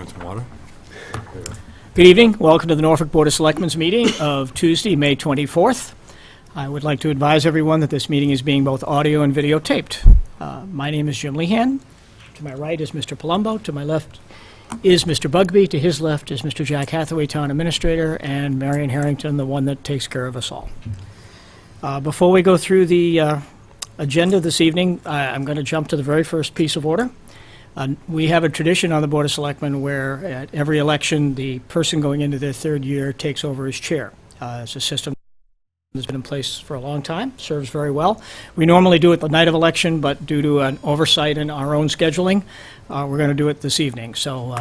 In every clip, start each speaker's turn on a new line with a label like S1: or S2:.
S1: And some water.
S2: Good evening. Welcome to the Norfolk Board of Selectmen's meeting of Tuesday, May 24th. I would like to advise everyone that this meeting is being both audio and videotaped. My name is Jim Lehan. To my right is Mr. Palumbo. To my left is Mr. Bugby. To his left is Mr. Jack Hathaway, Town Administrator, and Marion Harrington, the one that takes care of us all. Before we go through the agenda this evening, I'm going to jump to the very first piece of order. We have a tradition on the Board of Selectmen where at every election, the person going into their third year takes over as chair. It's a system that's been in place for a long time, serves very well. We normally do it the night of election, but due to an oversight in our own scheduling, we're going to do it this evening. So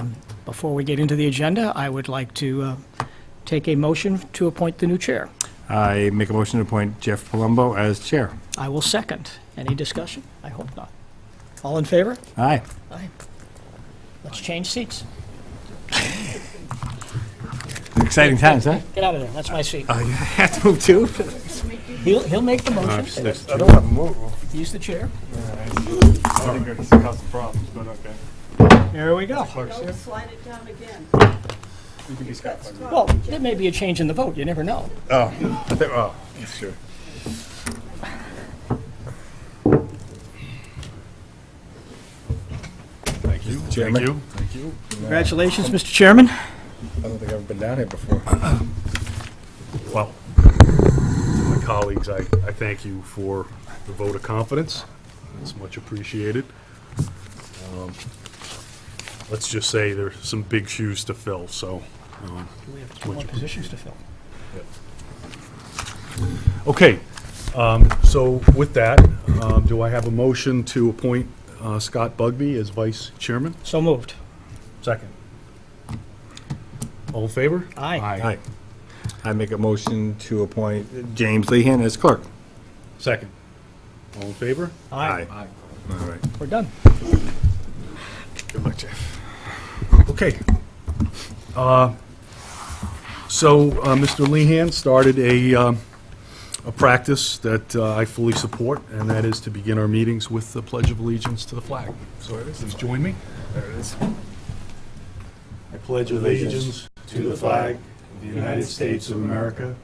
S2: before we get into the agenda, I would like to take a motion to appoint the new chair.
S1: I make a motion to appoint Jeff Palumbo as chair.
S2: I will second. Any discussion? I hope not. All in favor?
S1: Aye.
S2: Aye. Let's change seats.
S1: Exciting times, huh?
S2: Get out of there. That's my seat.
S1: Oh, you have to move too?
S2: He'll make the motion.
S1: I don't want to move.
S2: He's the chair.
S1: I think it's caused some problems, but okay.
S2: There we go.
S3: Don't slide it down again.
S1: You can be Scott.
S2: Well, there may be a change in the vote. You never know.
S1: Oh, I think, oh, sure. Thank you. Chairman. Thank you.
S2: Congratulations, Mr. Chairman.
S1: I don't think I've ever been down here before.
S4: Well, to my colleagues, I thank you for the vote of confidence. It's much appreciated. Let's just say there's some big shoes to fill, so.
S2: We have two more positions to fill.
S4: Okay, so with that, do I have a motion to appoint Scott Bugby as vice chairman?
S2: So moved.
S4: Second. All in favor?
S2: Aye.
S1: Aye. I make a motion to appoint James Lehan as clerk.
S4: Second. All in favor?
S2: Aye.
S1: All right.
S2: We're done.
S1: Good luck, Jeff.
S4: Okay. So Mr. Lehan started a practice that I fully support, and that is to begin our meetings with the Pledge of Allegiance to the flag. So please join me.
S1: There it is.
S4: I pledge allegiance to the flag of the United States of America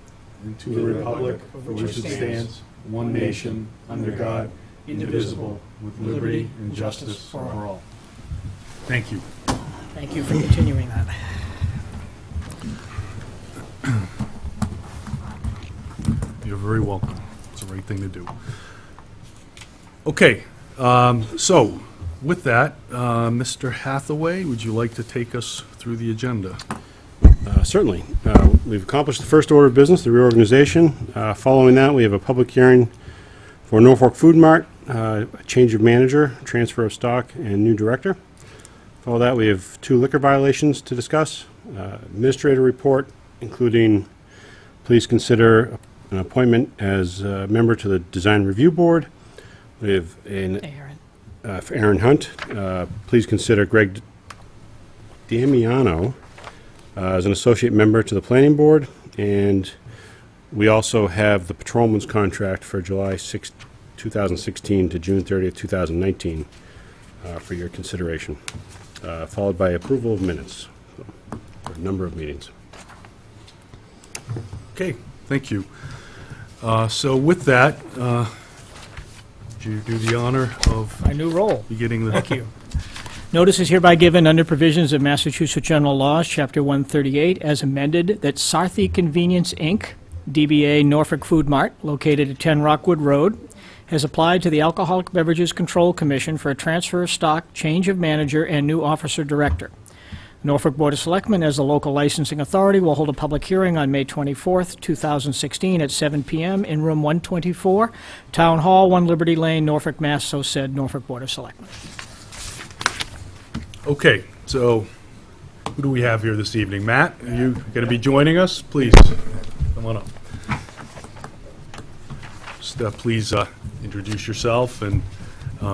S4: and to the republic for which it stands, one nation, under God, indivisible, with liberty and justice for all. Thank you.
S2: Thank you for continuing that.
S4: You're very welcome. It's the right thing to do. Okay, so with that, Mr. Hathaway, would you like to take us through the agenda?
S5: Certainly. We've accomplished the first order of business, the reorganization. Following that, we have a public hearing for Norfolk Food Mart, a change of manager, transfer of stock, and new director. Follow that, we have 2 liquor violations to discuss. Administrator report, including please consider an appointment as a member to the Design Review Board. We have for Aaron Hunt. Please consider Greg Damiano as an associate member to the Planning Board. And we also have the patrolman's contract for July 6, 2016 to June 30th, 2019 for your consideration. Followed by approval of minutes for a number of meetings.
S4: Okay, thank you. So with that, would you do the honor of
S2: My new role.
S4: beginning the...
S2: Thank you. Notice is hereby given under provisions of Massachusetts General Laws, Chapter 138, as amended, that Sarthy Convenience, Inc., DBA Norfolk Food Mart, located at 10 Rockwood Road, has applied to the Alcoholic Beverages Control Commission for a transfer of stock, change of manager, and new officer director. Norfolk Board of Selectmen, as the local licensing authority, will hold a public hearing on May 24th, 2016 at 7 p.m. in Room 124, Town Hall, 1 Liberty Lane, Norfolk, Mass. So said Norfolk Board of Selectmen.
S4: Okay, so who do we have here this evening? Matt, are you going to be joining us? Please, come on up. Just please introduce yourself, and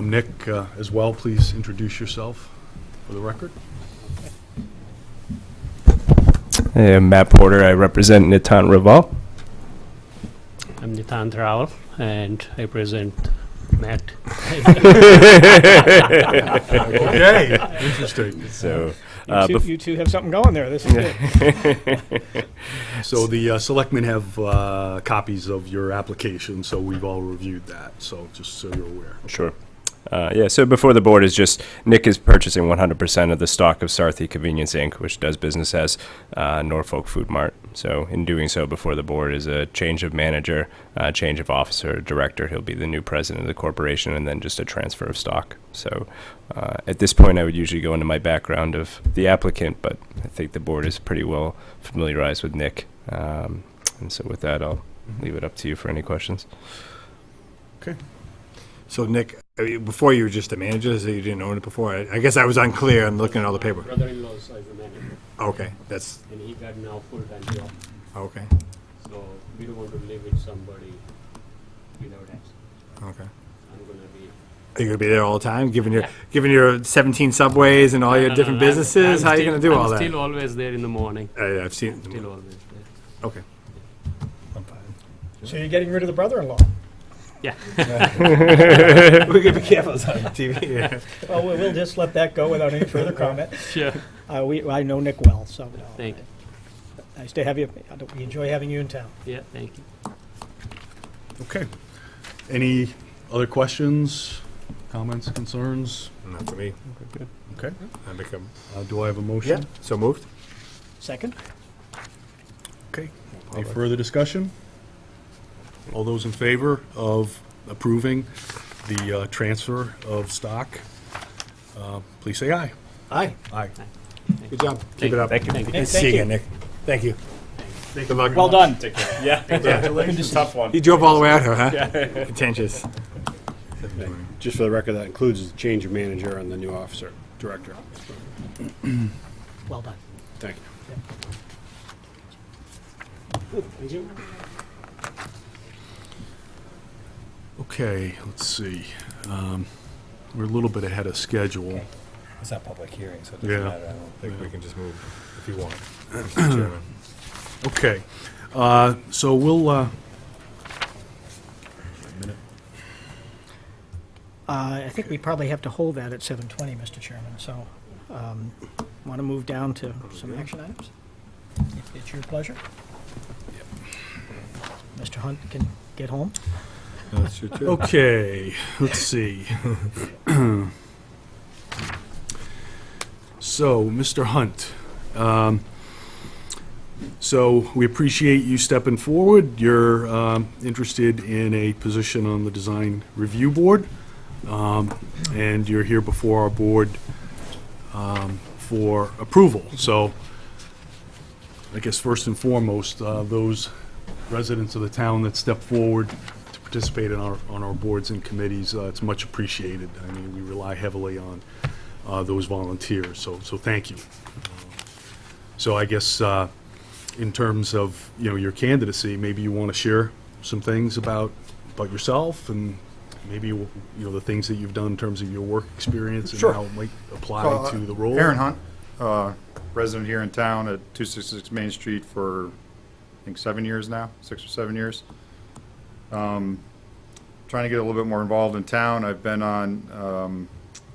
S4: Nick as well, please introduce yourself for the record.
S6: Hey, I'm Matt Porter. I represent Nitan Raval.
S7: I'm Nitan Thralov, and I present Matt.
S4: Okay, interesting.
S6: So
S2: You two have something going there. This is good.
S4: So the selectmen have copies of your application, so we've all reviewed that, so just so you're aware.
S6: Sure. Yeah, so before the board is just, Nick is purchasing 100% of the stock of Sarthy Convenience Inc., which does business as Norfolk Food Mart. So in doing so before the board is a change of manager, change of officer, director. He'll be the new president of the corporation, and then just a transfer of stock. So at this point, I would usually go into my background of the applicant, but I think the board is pretty well familiarized with Nick. And so with that, I'll leave it up to you for any questions.
S4: Okay.
S1: So Nick, before you were just a manager, so you didn't own it before? I guess I was unclear on looking at all the paper.
S7: Brother-in-law is the manager,
S1: Okay, that's,
S7: and he got now full-time job.
S1: okay,
S7: So we don't want to live with somebody without us.
S1: okay.
S7: I'm gonna be.
S1: Are you gonna be there all the time, given your 17 subways and all your different businesses? How are you gonna do all
S7: I'm
S1: that?
S7: still always there in the morning.
S1: I've seen it.
S7: Still always there.
S1: Okay. I'm fine.
S2: So you're getting rid of the brother-in-law?
S7: Yeah.
S1: We gotta be careful on TV. Yeah.
S2: Well, we'll just let that go without any further comment.
S7: Sure.
S2: I know Nick well, so.
S7: Thank you.
S2: Nice to have you. We enjoy having you in town.
S7: Yeah, thank you.
S4: Okay. Any other questions, comments, concerns?
S1: Not for me.
S4: Okay.
S1: I make a,
S4: Do I have a motion?
S1: yeah, so moved.
S2: Second?
S4: Okay. Any further discussion? All those in favor of approving the transfer of stock, please say aye.
S1: Aye.
S4: Aye.
S1: Good job. Keep it up.
S6: Thank you.
S7: Thank you.
S1: Nice to see you again, Nick. Thank you. Good luck.
S2: Well done.
S6: Yeah.
S4: Congratulations.
S6: Tough one.
S1: You drove all the way out here, huh? Contentious.
S5: Just for the record, that includes the change of manager and the new officer, director.
S2: Well done.
S5: Thank you.
S4: Okay, let's see. We're a little bit ahead of schedule.
S1: It's not public hearing, so it
S4: Yeah.
S1: doesn't matter. I don't think we can just move if you want, Mr. Chairman.
S4: Okay, so we'll,
S2: I think we probably have to hold that at 7:20, Mr. Chairman, so want to move down to some action items? It's your pleasure. Mr. Hunt can get home.
S1: That's your turn.
S4: okay, let's see. So, Mr. Hunt, so we appreciate you stepping forward. You're interested in a position on the Design Review Board, and you're here before our board for approval. So, I guess first and foremost, those residents of the town that step forward to participate in our boards and committees, it's much appreciated. I mean, we rely heavily on those volunteers, so thank you. So I guess in terms of, your candidacy, maybe you want to share some things about yourself and maybe, the things that you've done in terms of your work experience and
S8: Sure.
S4: how it might apply to the role.
S8: Aaron Hunt, resident here in town at 266 Main Street for, I think, 7 years now, 6 or 7 years. Trying to get a little bit more involved in town. I've been on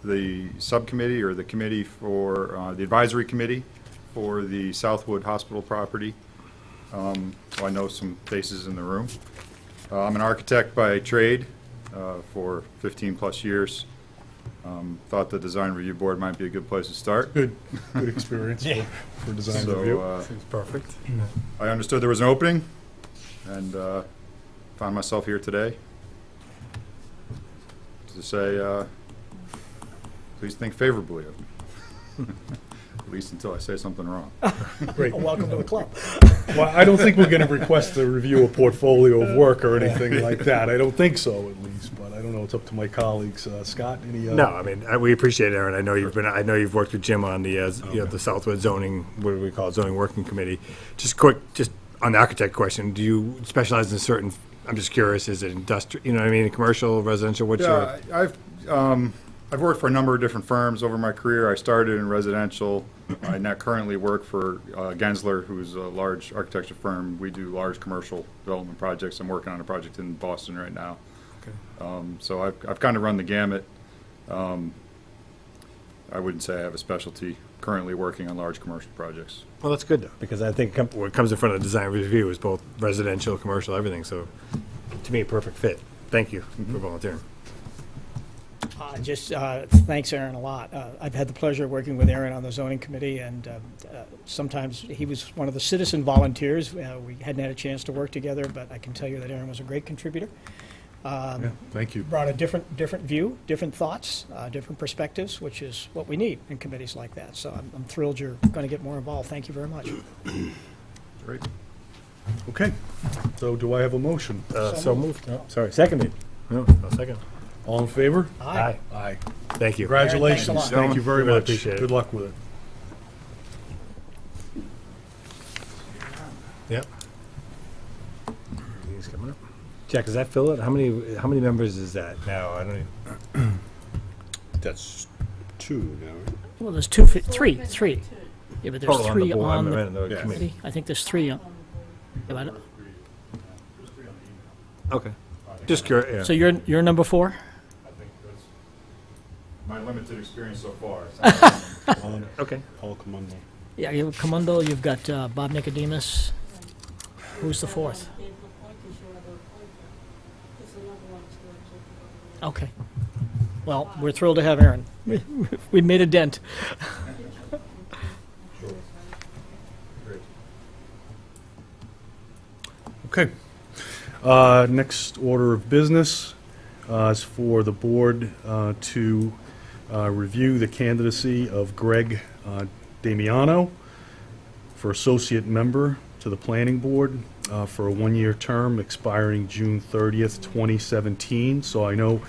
S8: the subcommittee or the committee for the advisory committee for the Southwood Hospital property. So I know some faces in the room. I'm an architect by trade for 15 plus years. Thought the Design Review Board might be a good place to start.
S4: Good experience for design review.
S8: So
S1: Seems perfect.
S8: I understood there was an opening and found myself here today to say, please think favorably of me. At least until I say something wrong.
S4: Great.
S2: Welcome to the club.
S4: Well, I don't think we're going to request a review of portfolio of work or anything like that. I don't think so, at least, but I don't know. It's up to my colleagues. Scott, any?
S1: No, I mean, we appreciate it, Aaron. I know you've worked with Jim on the, the Southwood zoning, what do we call it, zoning working committee. Just on the architect question, do you specialize in certain, I'm just curious, is it industrial, you know what I mean, commercial, residential, what's your?
S8: Yeah, I've worked for a number of different firms over my career. I started in residential. I now currently work for Gensler, who's a large architecture firm. We do large commercial development projects. I'm working on a project in Boston right now.
S1: Okay.
S8: So I've kind of run the gamut. I wouldn't say I have a specialty currently working on large commercial projects.
S1: Well, that's good, though, because I think what comes in front of the design review is both residential, commercial, everything, so to me, a perfect fit. Thank you for volunteering.
S2: Thanks, Aaron, a lot. I've had the pleasure of working with Aaron on the zoning committee, and sometimes he was one of the citizen volunteers. We hadn't had a chance to work together, but I can tell you that Aaron was a great contributor.
S4: Yeah, thank you.
S2: Brought a different view, different thoughts, different perspectives, which is what we need in committees like that. So I'm thrilled you're going to get more involved. Thank you very much.
S4: Great. Okay, so do I have a motion?
S1: So moved. No, sorry, seconded. No, I'll second.
S4: All in favor?
S2: Aye.
S4: Aye.
S1: Thank you.
S4: Congratulations.
S2: Aaron, thanks a
S4: Thank you very
S1: Really
S4: much.
S1: appreciate it.
S4: Good luck with it.
S1: Yep. Meeting's coming up. Jack, does that fill it? How many members is that now? I don't even.
S5: That's 2 now, right?
S2: Well, there's three. Yeah, but there's
S1: Total
S2: three
S1: board,
S2: on
S1: I'm
S2: the
S1: in the
S5: Yeah.
S1: committee.
S2: committee. I think there's 3 on. Yeah, I don't-
S1: Okay. Just curious.
S2: So you're number 4?
S8: I think that's my limited experience so far.
S1: Okay.
S5: Paul Comundo.
S2: Yeah, you have Comundo, you've got Bob Nicodemus. Who's the 4th? Okay. Well, we're thrilled to have Aaron. We made a dent.
S4: Okay. Next order of business is for the board to review the candidacy of Greg Damiano for associate member to the planning board for a one-year term expiring June 30th, 2017. So I know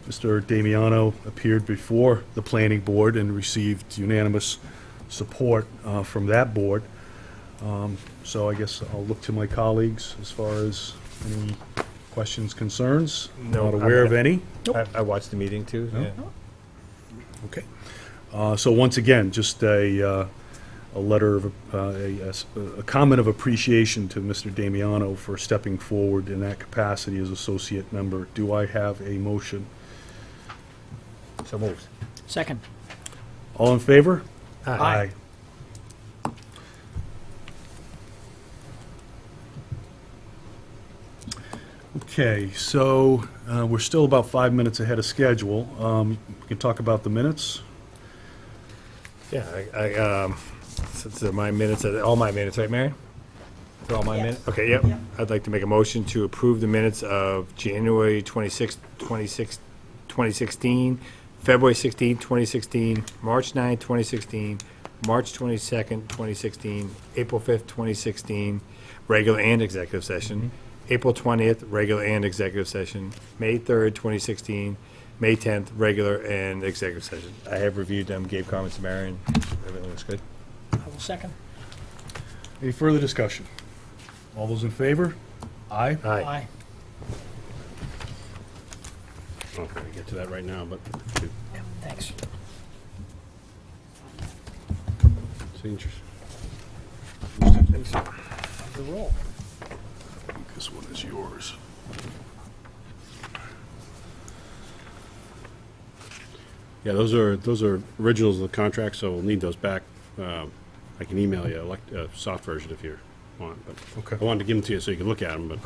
S4: Mr. Damiano appeared before the planning board and received unanimous support from that board. So I guess I'll look to my colleagues as far as any questions, concerns.
S1: No,
S4: Not
S1: I'm
S4: aware of
S1: gonna-
S4: any.
S1: I watched the meeting too. Yeah.
S4: Okay. So once again, just a letter of, a comment of appreciation to Mr. Damiano for stepping forward in that capacity as associate member. Do I have a motion?
S1: So moved.
S2: Second.
S4: All in favor?
S1: Aye.
S4: Okay, so we're still about 5 minutes ahead of schedule. We can talk about the minutes.
S1: Yeah, since they're my minutes, all my minutes, right, Mary? They're all my
S3: Yes.
S1: minutes? Okay, yep.
S3: Yep.
S1: I'd like to make a motion to approve the minutes of January 26th, 2016, February 16th, 2016, March 9th, 2016, March 22nd, 2016, April 5th, 2016, regular and executive session, April 20th, regular and executive session, May 3rd, 2016, May 10th, regular and executive session. I have reviewed them, gave comments to Marion. Everything looks good.
S2: I will second.
S4: Any further discussion? All those in favor? Aye.
S1: Aye.
S2: Aye.
S5: I don't know if we're going to get to that right now, but
S2: Thanks.
S5: signatures.
S2: The roll.
S4: This one is yours.
S5: Yeah, those are originals of the contract, so we'll need those back. I can email you a soft version if you want, but
S4: Okay.
S5: I wanted to give them to you so you can look at them, but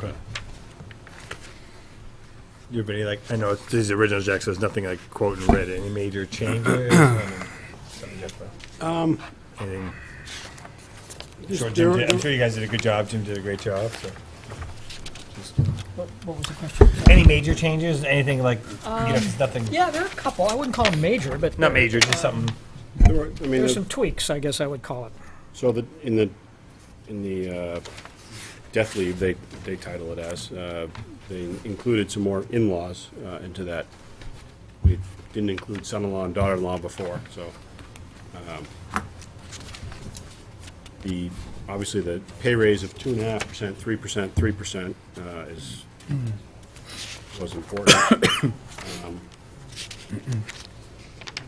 S1: You have any, like, I know these originals, Jack, so there's nothing like quote and read. Any major changes? I mean, something different? Anything? Sure, Jim did- I'm sure you guys did a good job. Jim did a great job, so.
S2: What was the question?
S1: Any major changes? Anything like, it's nothing,
S2: Yeah, there are a couple. I wouldn't call them major, but
S1: not major, just something.
S2: there's some tweaks, I guess I would call it.
S5: So in the death leave, they title it as, they included some more in-laws into that. We didn't include son-in-law and daughter-in-law before, so. Obviously, the pay raise of 2.5%, 3%, 3% was important.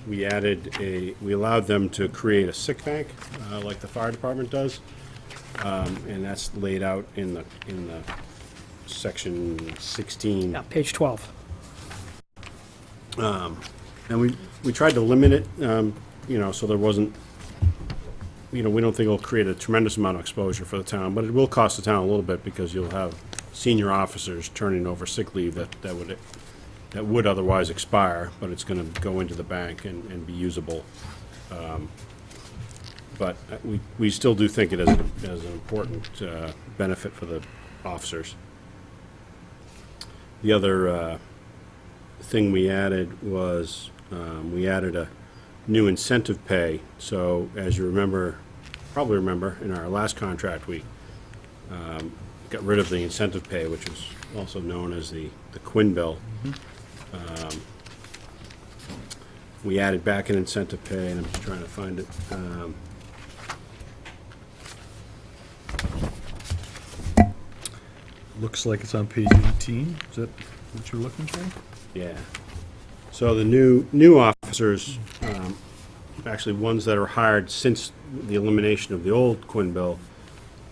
S5: We allowed them to create a sick bank, like the fire department does, and that's laid out in the section 16.
S2: Yeah, page 12.
S5: And we tried to limit it so there wasn't, we don't think it'll create a tremendous amount of exposure for the town, but it will cost the town a little bit because you'll have senior officers turning over sick leave that would otherwise expire, but it's going to go into the bank and be usable. But we still do think it as an important benefit for the officers. The other thing we added was we added a new incentive pay. So as you probably remember, in our last contract, we got rid of the incentive pay, which was also known as the Quinn bill. We added back an incentive pay, and I'm just trying to find it.
S4: Looks like it's on page 18. Is that what you're looking for?
S5: Yeah. So the new officers, actually ones that are hired since the elimination of the old Quinn bill,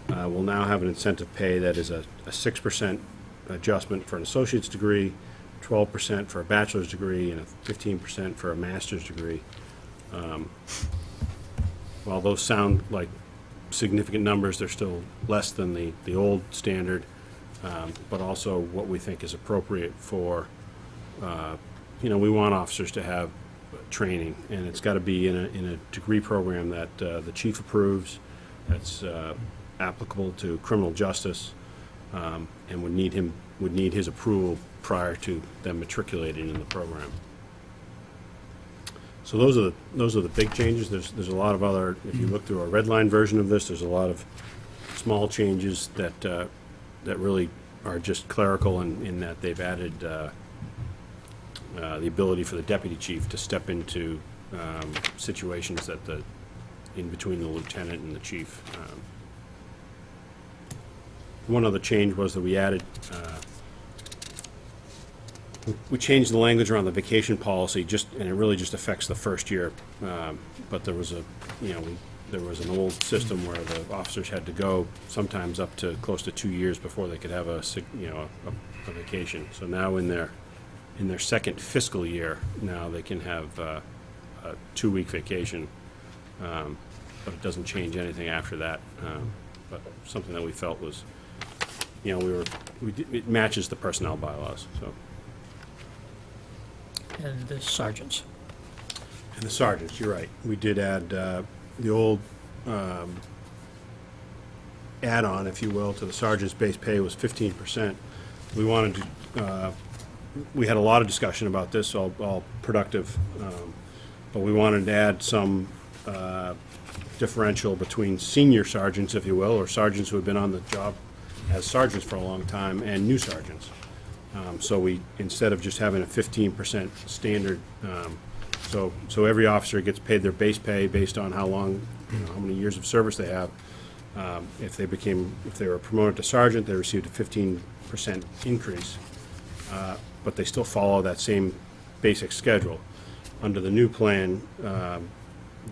S5: will now have an incentive pay that is a 6% adjustment for an associate's degree, 12% for a bachelor's degree, and a 15% for a master's degree. While those sound like significant numbers, they're still less than the old standard, but also what we think is appropriate for, we want officers to have training, and it's got to be in a degree program that the chief approves, that's applicable to criminal justice, and would need his approval prior to them matriculating in the program. So those are the big changes. There's a lot of other. If you look through a red line version of this, there's a lot of small changes that really are just clerical in that they've added the ability for the deputy chief to step into situations that in between the lieutenant and the chief. One other change was that we changed the language around the vacation policy, and it really just affects the first year. But there was there was an old system where the officers had to go sometimes up to close to 2 years before they could have a vacation. So now in their second fiscal year, now they can have a 2-week vacation, but it doesn't change anything after that. But something that we felt was, it matches the personnel bylaws. So.
S2: And the sergeants.
S5: And the sergeants, you're right. We did add the old add-on, if you will, to the sergeant's base pay was 15%. We wanted to, we had a lot of discussion about this, all productive, but we wanted to add some differential between senior sergeants, if you will, or sergeants who have been on the job as sergeants for a long time, and new sergeants. So we, instead of just having a 15% standard, so every officer gets paid their base pay based on how long, how many years of service they have. If they were promoted to sergeant, they received a 15% increase, but they still follow that same basic schedule. Under the new plan,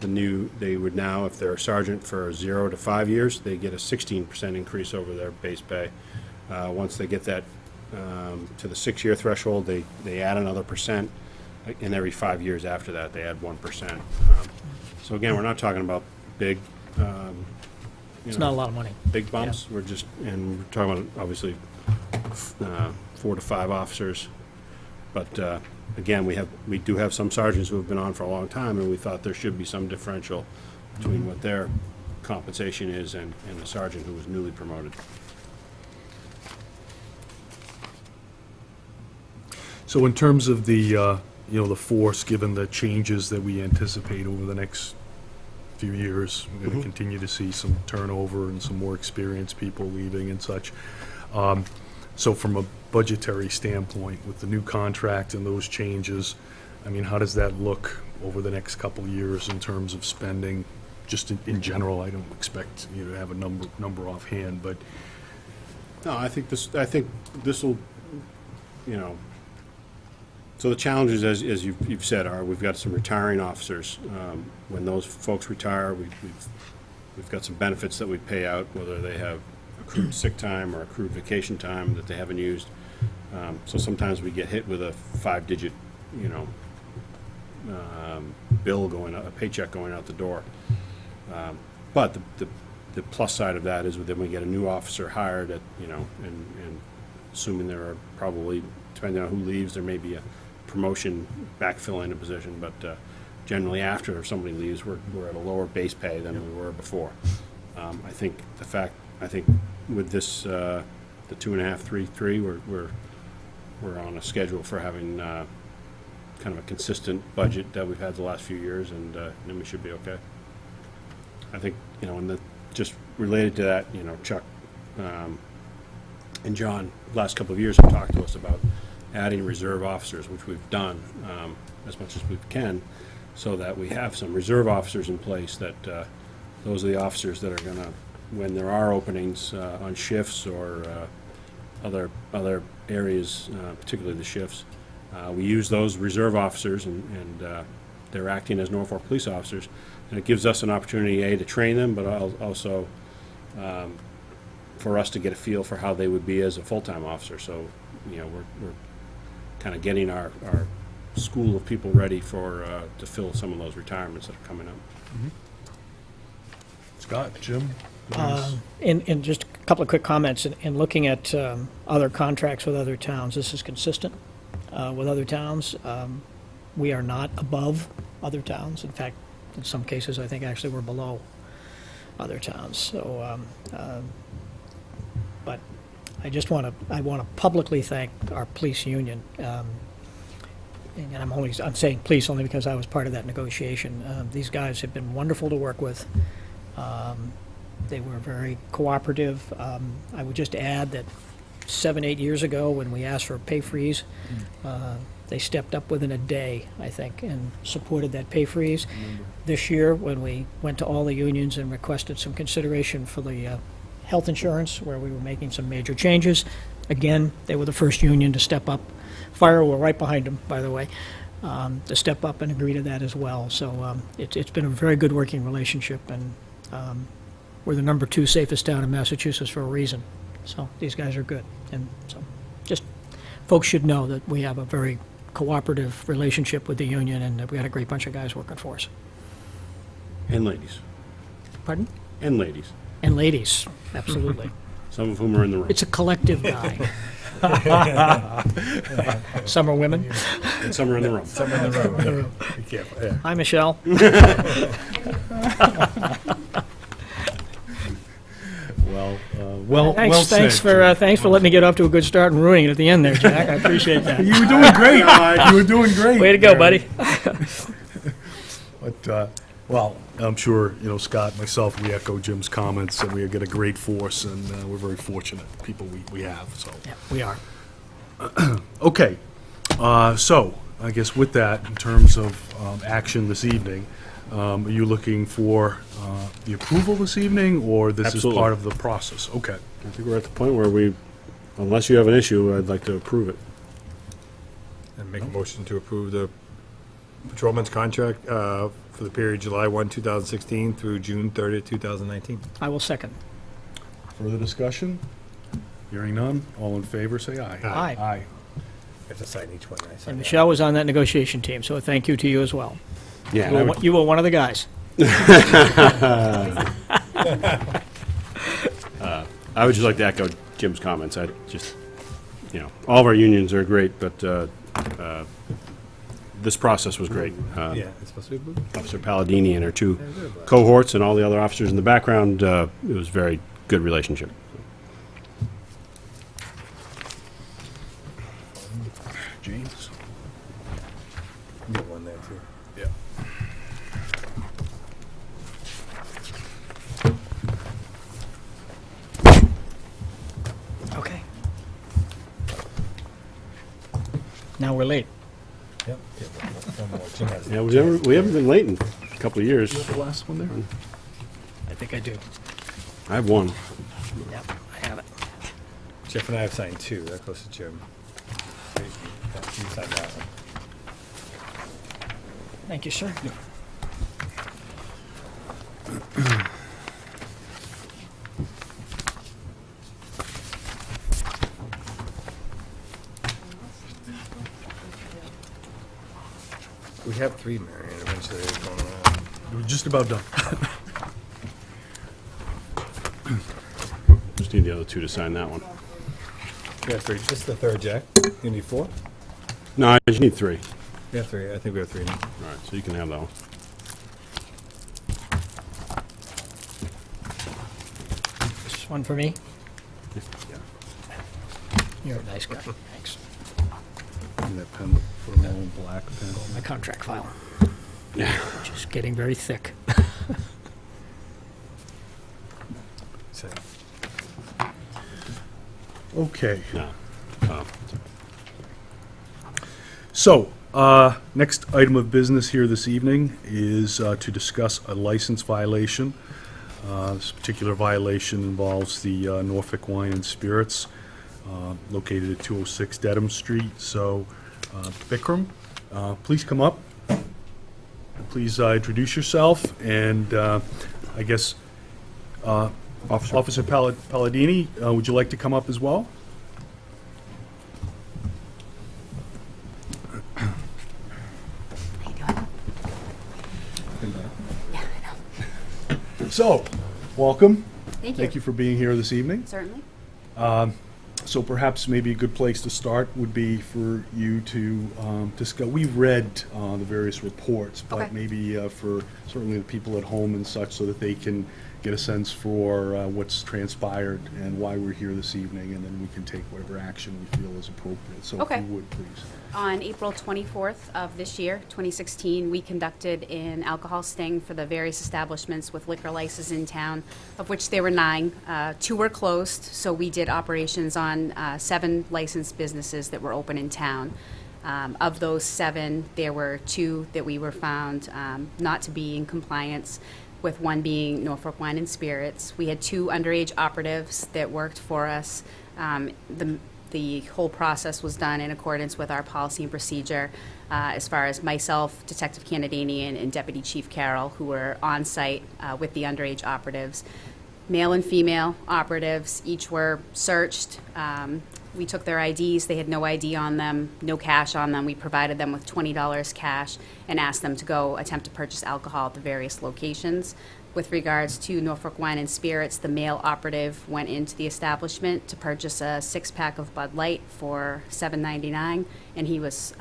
S5: they would now, if they're a sergeant for 0 to 5 years, they get a 16% increase over their base pay. Once they get that to the 6-year threshold, they add another percent, and every 5 years after that, they add 1%. So again, we're not talking about big,
S2: It's not a lot of money.
S5: big bumps. We're talking about obviously 4 to 5 officers. But again, we do have some sergeants who have been on for a long time, and we thought there should be some differential between what their compensation is and the sergeant who was newly promoted.
S4: So in terms of the force, given the changes that we anticipate over the next few years, we're going to continue to see some turnover and some more experienced people leaving and such. So from a budgetary standpoint, with the new contract and those changes, I mean, how does that look over the next couple of years in terms of spending? Just in general, I don't expect you to have a number offhand, but
S5: No, I think this will, So the challenges, as you've said, are we've got some retiring officers. When those folks retire, we've got some benefits that we pay out, whether they have accrued sick time or accrued vacation time that they haven't used. So sometimes we get hit with a 5-digit, bill going out, a paycheck going out the door. But the plus side of that is then we get a new officer hired at, and assuming there are probably, depending on who leaves, there may be a promotion backfilling a position, but generally after somebody leaves, we're at a lower base pay than we were before. I think with this, the 2.5, 3, we're on a schedule for having kind of a consistent budget that we've had the last few years, and then we should be okay. I think, and just related to that, Chuck and John, last couple of years have talked to us about adding reserve officers, which we've done as much as we can, so that we have some reserve officers in place that those are the officers that are going to, when there are openings on shifts or other areas, particularly the shifts, we use those reserve officers, and they're acting as Norfolk police officers, and it gives us an opportunity, A, to train them, but also for us to get a feel for how they would be as a full-time officer. So, we're kind of getting our school of people ready for to fill some of those retirements that are coming up.
S4: Scott, Jim?
S2: And just a couple of quick comments. In looking at other contracts with other towns, this is consistent with other towns. We are not above other towns. In fact, in some cases, I think actually we're below other towns. So, but I just want to publicly thank our police union. And I'm saying police only because I was part of that negotiation. These guys have been wonderful to work with. They were very cooperative. I would just add that 7-8 years ago, when we asked for a pay freeze, they stepped up within a day, I think, and supported that pay freeze. This year, when we went to all the unions and requested some consideration for the health insurance, where we were making some major changes, again, they were the first union to step up. Fire were right behind them, by the way, to step up and agree to that as well. So it's been a very good working relationship, and we're the number 2 safest town in Massachusetts for a reason. So these guys are good. And so just folks should know that we have a very cooperative relationship with the union, and that we got a great bunch of guys working for us.
S5: And ladies.
S2: Pardon?
S5: And ladies.
S2: And ladies, absolutely.
S5: Some of whom are in the room.
S2: It's a collective guy. Some are women.
S5: And some are in the room.
S1: Some in the room. Be careful. Yeah.
S2: Hi, Michelle.
S4: Well
S2: Thanks
S4: said,
S2: thanks for letting me get off to a good start and ruining it at the end there, Jack. I appreciate that.
S4: You were doing great. You were doing great.
S2: Way to go, buddy.
S4: But, well, I'm sure, Scott, myself, we echo Jim's comments, and we get a great force, and we're very fortunate people we have, so.
S2: Yeah, we are.
S4: Okay, so I guess with that, in terms of action this evening, are you looking for the approval this evening, or this
S5: Absolutely.
S4: is part of the process? Okay.
S5: I think we're at the point where unless you have an issue, I'd like to approve it.
S1: And make a motion to approve the patrolman's contract for the period July 1, 2016 through June 30, 2019.
S2: I will second.
S4: Further discussion? Hearing none, all in favor, say aye.
S2: Aye.
S4: Aye.
S1: You have to sign each one. I sign
S2: And
S1: that.
S2: Michelle was on that negotiation team, so a thank you to you as well.
S5: Yeah.
S2: You were one of the guys.
S5: I would just like to echo Jim's comments. I just, all of our unions are great, but this process was great.
S1: Yeah, it's supposed to be blue.
S5: Officer Palladini and her 2 cohorts and all the other officers in the background, it was a very good relationship.
S4: James?
S1: You got one there, too.
S4: Yeah.
S2: Okay. Now we're late.
S1: Yep. One more. Jim has it.
S5: Yeah, we haven't been late in a couple of years.
S4: The last one there?
S2: I think I do.
S5: I have one.
S2: Yeah, I have it.
S1: Jeff and I have signed 2. That goes to Jim. You signed that one.
S2: Thank you, sir.
S1: We have three, Marion, eventually it's going around.
S4: We're just about done.
S5: Just need the other two to sign that one.
S1: We have three. This is the third, Jack. You need four?
S5: No, I just need three.
S1: We have three. I think we have three now.
S5: All right, so you can have that one.
S2: This one for me? You're a nice guy. Thanks.
S4: That pen, put them all in black pen.
S2: My contract file,
S5: Yeah.
S2: which is getting very thick.
S1: So,
S4: Okay.
S5: No.
S4: So, next item of business here this evening is to discuss a license violation. This particular violation involves the Norfolk Wine and Spirits, located at 206 Dedham Street. So, Bikram, please come up. Please introduce yourself, and I guess Officer Palladini, would you like to come up as well? So, welcome.
S9: Thank you.
S4: Thank you for being here this evening.
S9: Certainly.
S4: So perhaps maybe a good place to start would be for you to discuss, we've read the various reports, but
S9: Okay.
S4: maybe for certainly the people at home and such, so that they can get a sense for what's transpired and why we're here this evening, and then we can take whatever action we feel is appropriate. So if
S9: Okay.
S4: you would, please.
S9: On April 24th of this year, 2016, we conducted an alcohol sting for the various establishments with liquor licenses in town, of which there were 9. 2 were closed, so we did operations on 7 licensed businesses that were open in town. Of those 7, there were 2 that we were found not to be in compliance, with one being Norfolk Wine and Spirits. We had 2 underage operatives that worked for us. The whole process was done in accordance with our policy and procedure, as far as myself, Detective Canadian, and Deputy Chief Carroll, who were on site with the underage operatives. Male and female operatives, each were searched. We took their IDs. They had no ID on them, no cash on them. We provided them with $20 cash and asked them to go attempt to purchase alcohol at the various locations. With regards to Norfolk Wine and Spirits, the male operative went into the establishment to purchase a 6-pack of Bud Light for $7.99, and he was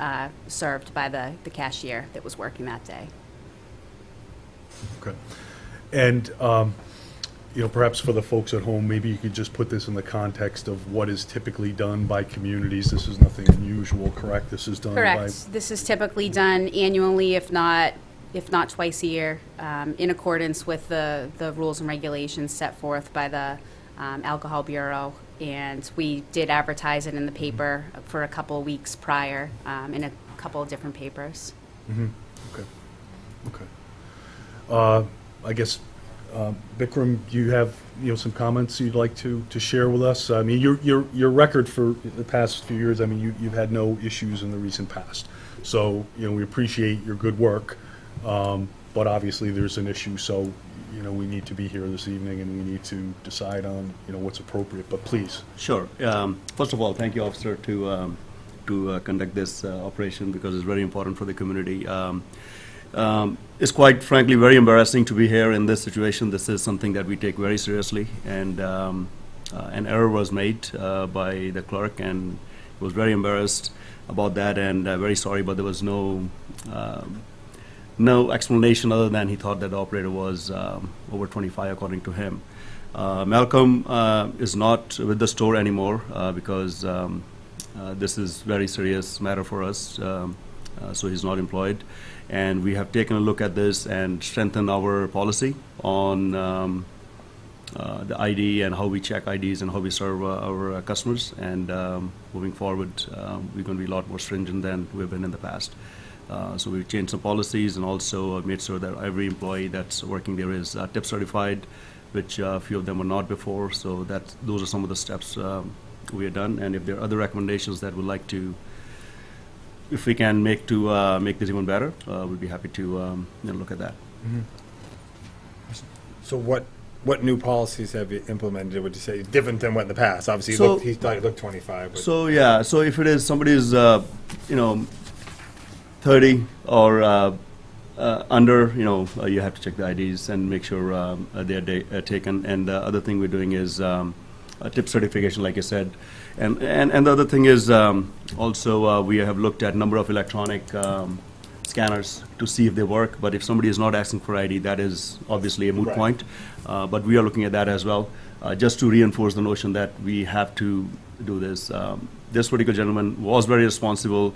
S9: served by the cashier that was working that day.
S4: Okay. And, perhaps for the folks at home, maybe you could just put this in the context of what is typically done by communities. This is nothing unusual, correct? This is done by...
S9: Correct. This is typically done annually, if not twice a year, in accordance with the rules and regulations set forth by the Alcohol Bureau. And we did advertise it in the paper for a couple of weeks prior, in a couple of different papers.
S4: Okay. Okay. I guess, Bikram, do you have, some comments you'd like to share with us? I mean, your record for the past few years, I mean, you've had no issues in the recent past. So, we appreciate your good work. But obviously there's an issue, so, we need to be here this evening and we need to decide on, what's appropriate, but please.
S10: Sure. First of all, thank you, officer, to conduct this operation, because it's very important for the community. It's quite frankly very embarrassing to be here in this situation. This is something that we take very seriously, and an error was made by the clerk, and was very embarrassed about that, and very sorry, but there was no explanation other than he thought that the operator was over 25, according to him. Malcolm is not with the store anymore because this is very serious matter for us, so he's not employed. And we have taken a look at this and strengthened our policy on the ID and how we check IDs and how we serve our customers. And moving forward, we're going to be a lot more stringent than we've been in the past. So we've changed some policies and also made sure that every employee that's working there is tip certified, which a few of them were not before. So those are some of the steps we have done. And if there are other recommendations that we'd like to, if we can make to make this even better, we'd be happy to look at that.
S1: So what new policies have you implemented, would you say, different than what in the past? Obviously,
S10: So-
S1: he thought he looked 25, but...
S10: So yeah, so if it is somebody's 30 or under, you have to check the IDs and make sure they are taken. And the other thing we're doing is a tip certification, like I said. And the other thing is also we have looked at number of electronic scanners to see if they work. But if somebody is not asking for ID, that is obviously a moot
S1: Right.
S10: point. But we are looking at that as well, just to reinforce the notion that we have to do this. This particular gentleman was very responsible.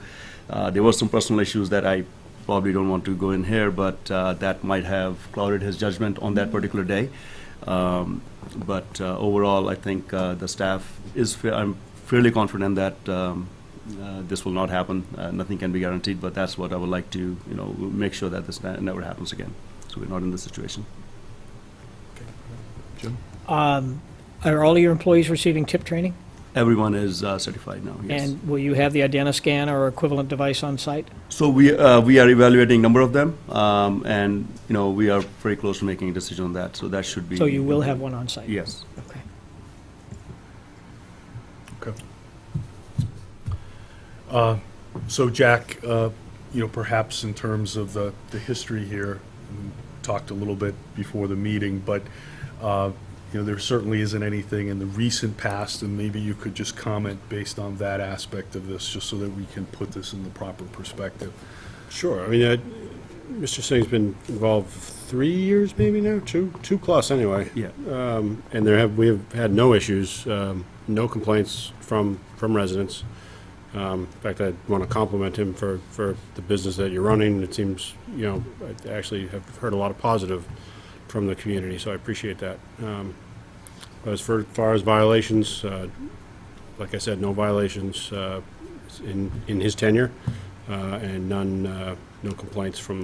S10: There were some personal issues that I probably don't want to go in here, but that might have clouded his judgment on that particular day. But overall, I think the staff I'm fairly confident that this will not happen. Nothing can be guaranteed, but that's what I would like to, make sure that this never happens again. So we're not in this situation.
S4: Jim?
S2: Are all of your employees receiving tip training?
S10: Everyone is certified now, yes.
S2: And will you have the Identiscan or equivalent device on site?
S10: So we are evaluating a number of them, and, we are very close to making a decision on that, so that should be.
S2: So you will have one on site?
S10: Yes.
S2: Okay.
S4: Okay. So Jack, perhaps in terms of the history here, we talked a little bit before the meeting, but, there certainly isn't anything in the recent past, and maybe you could just comment based on that aspect of this, just so that we can put this in the proper perspective.
S5: Sure. I mean, Mr. Singh's been involved 3 years, maybe now, two plus anyway.
S10: Yeah.
S5: And we have had no issues, no complaints from residents. In fact, I want to compliment him for the business that you're running. It seems, I actually have heard a lot of positive from the community, so I appreciate that. But as far as violations, like I said, no violations in his tenure, and no complaints from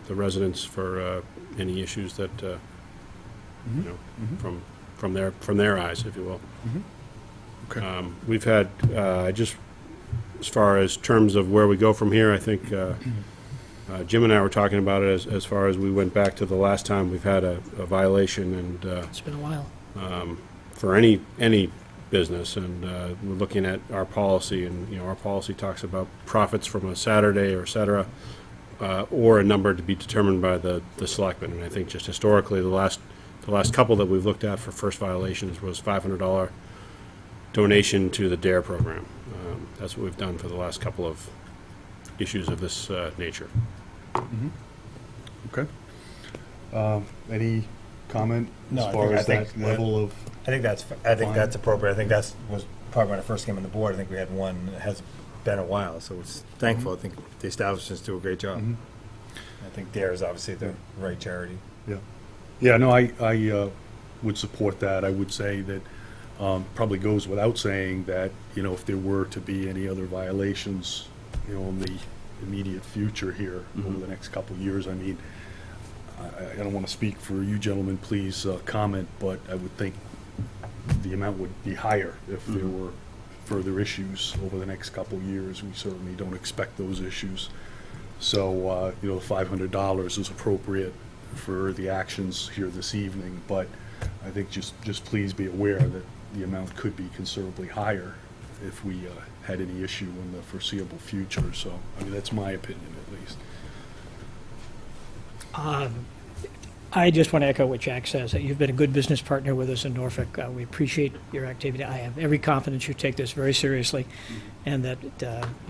S5: the residents for any issues that from their eyes, if you will.
S4: Okay.
S5: We've had just as far as terms of where we go from here, I think Jim and I were talking about it as far as we went back to the last time we've had a violation, and
S2: It's been a while.
S5: for any business, and we're looking at our policy, and our policy talks about profits from a Saturday or et cetera, or a number to be determined by the selectmen. And I think just historically, the last couple that we've looked at for first violations was $500 donation to the DARE program. That's what we've done for the last couple of issues of this nature.
S4: Okay. Any comment
S1: No,
S4: as far as
S1: I
S4: that
S1: think
S4: level of?
S1: I think that's appropriate. I think was probably when I first came on the board. I think we had one that has been a while, so it's thankful. I think the establishments do a great job. I think DARE is obviously the right charity.
S4: Yeah. Yeah, no, I would support that. I would say that probably goes without saying that, if there were to be any other violations, in the immediate future here over the next couple of years, I mean, I don't want to speak for you gentlemen, please comment, but I would think the amount would be higher if there were further issues over the next couple of years. We certainly don't expect those issues. So, the $500 is appropriate for the actions here this evening, but I think just please be aware that the amount could be considerably higher if we had any issue in the foreseeable future. So, I mean, that's my opinion at least.
S2: I just want to echo what Jack says, that you've been a good business partner with us in Norfolk. We appreciate your activity. I have every confidence you take this very seriously, and that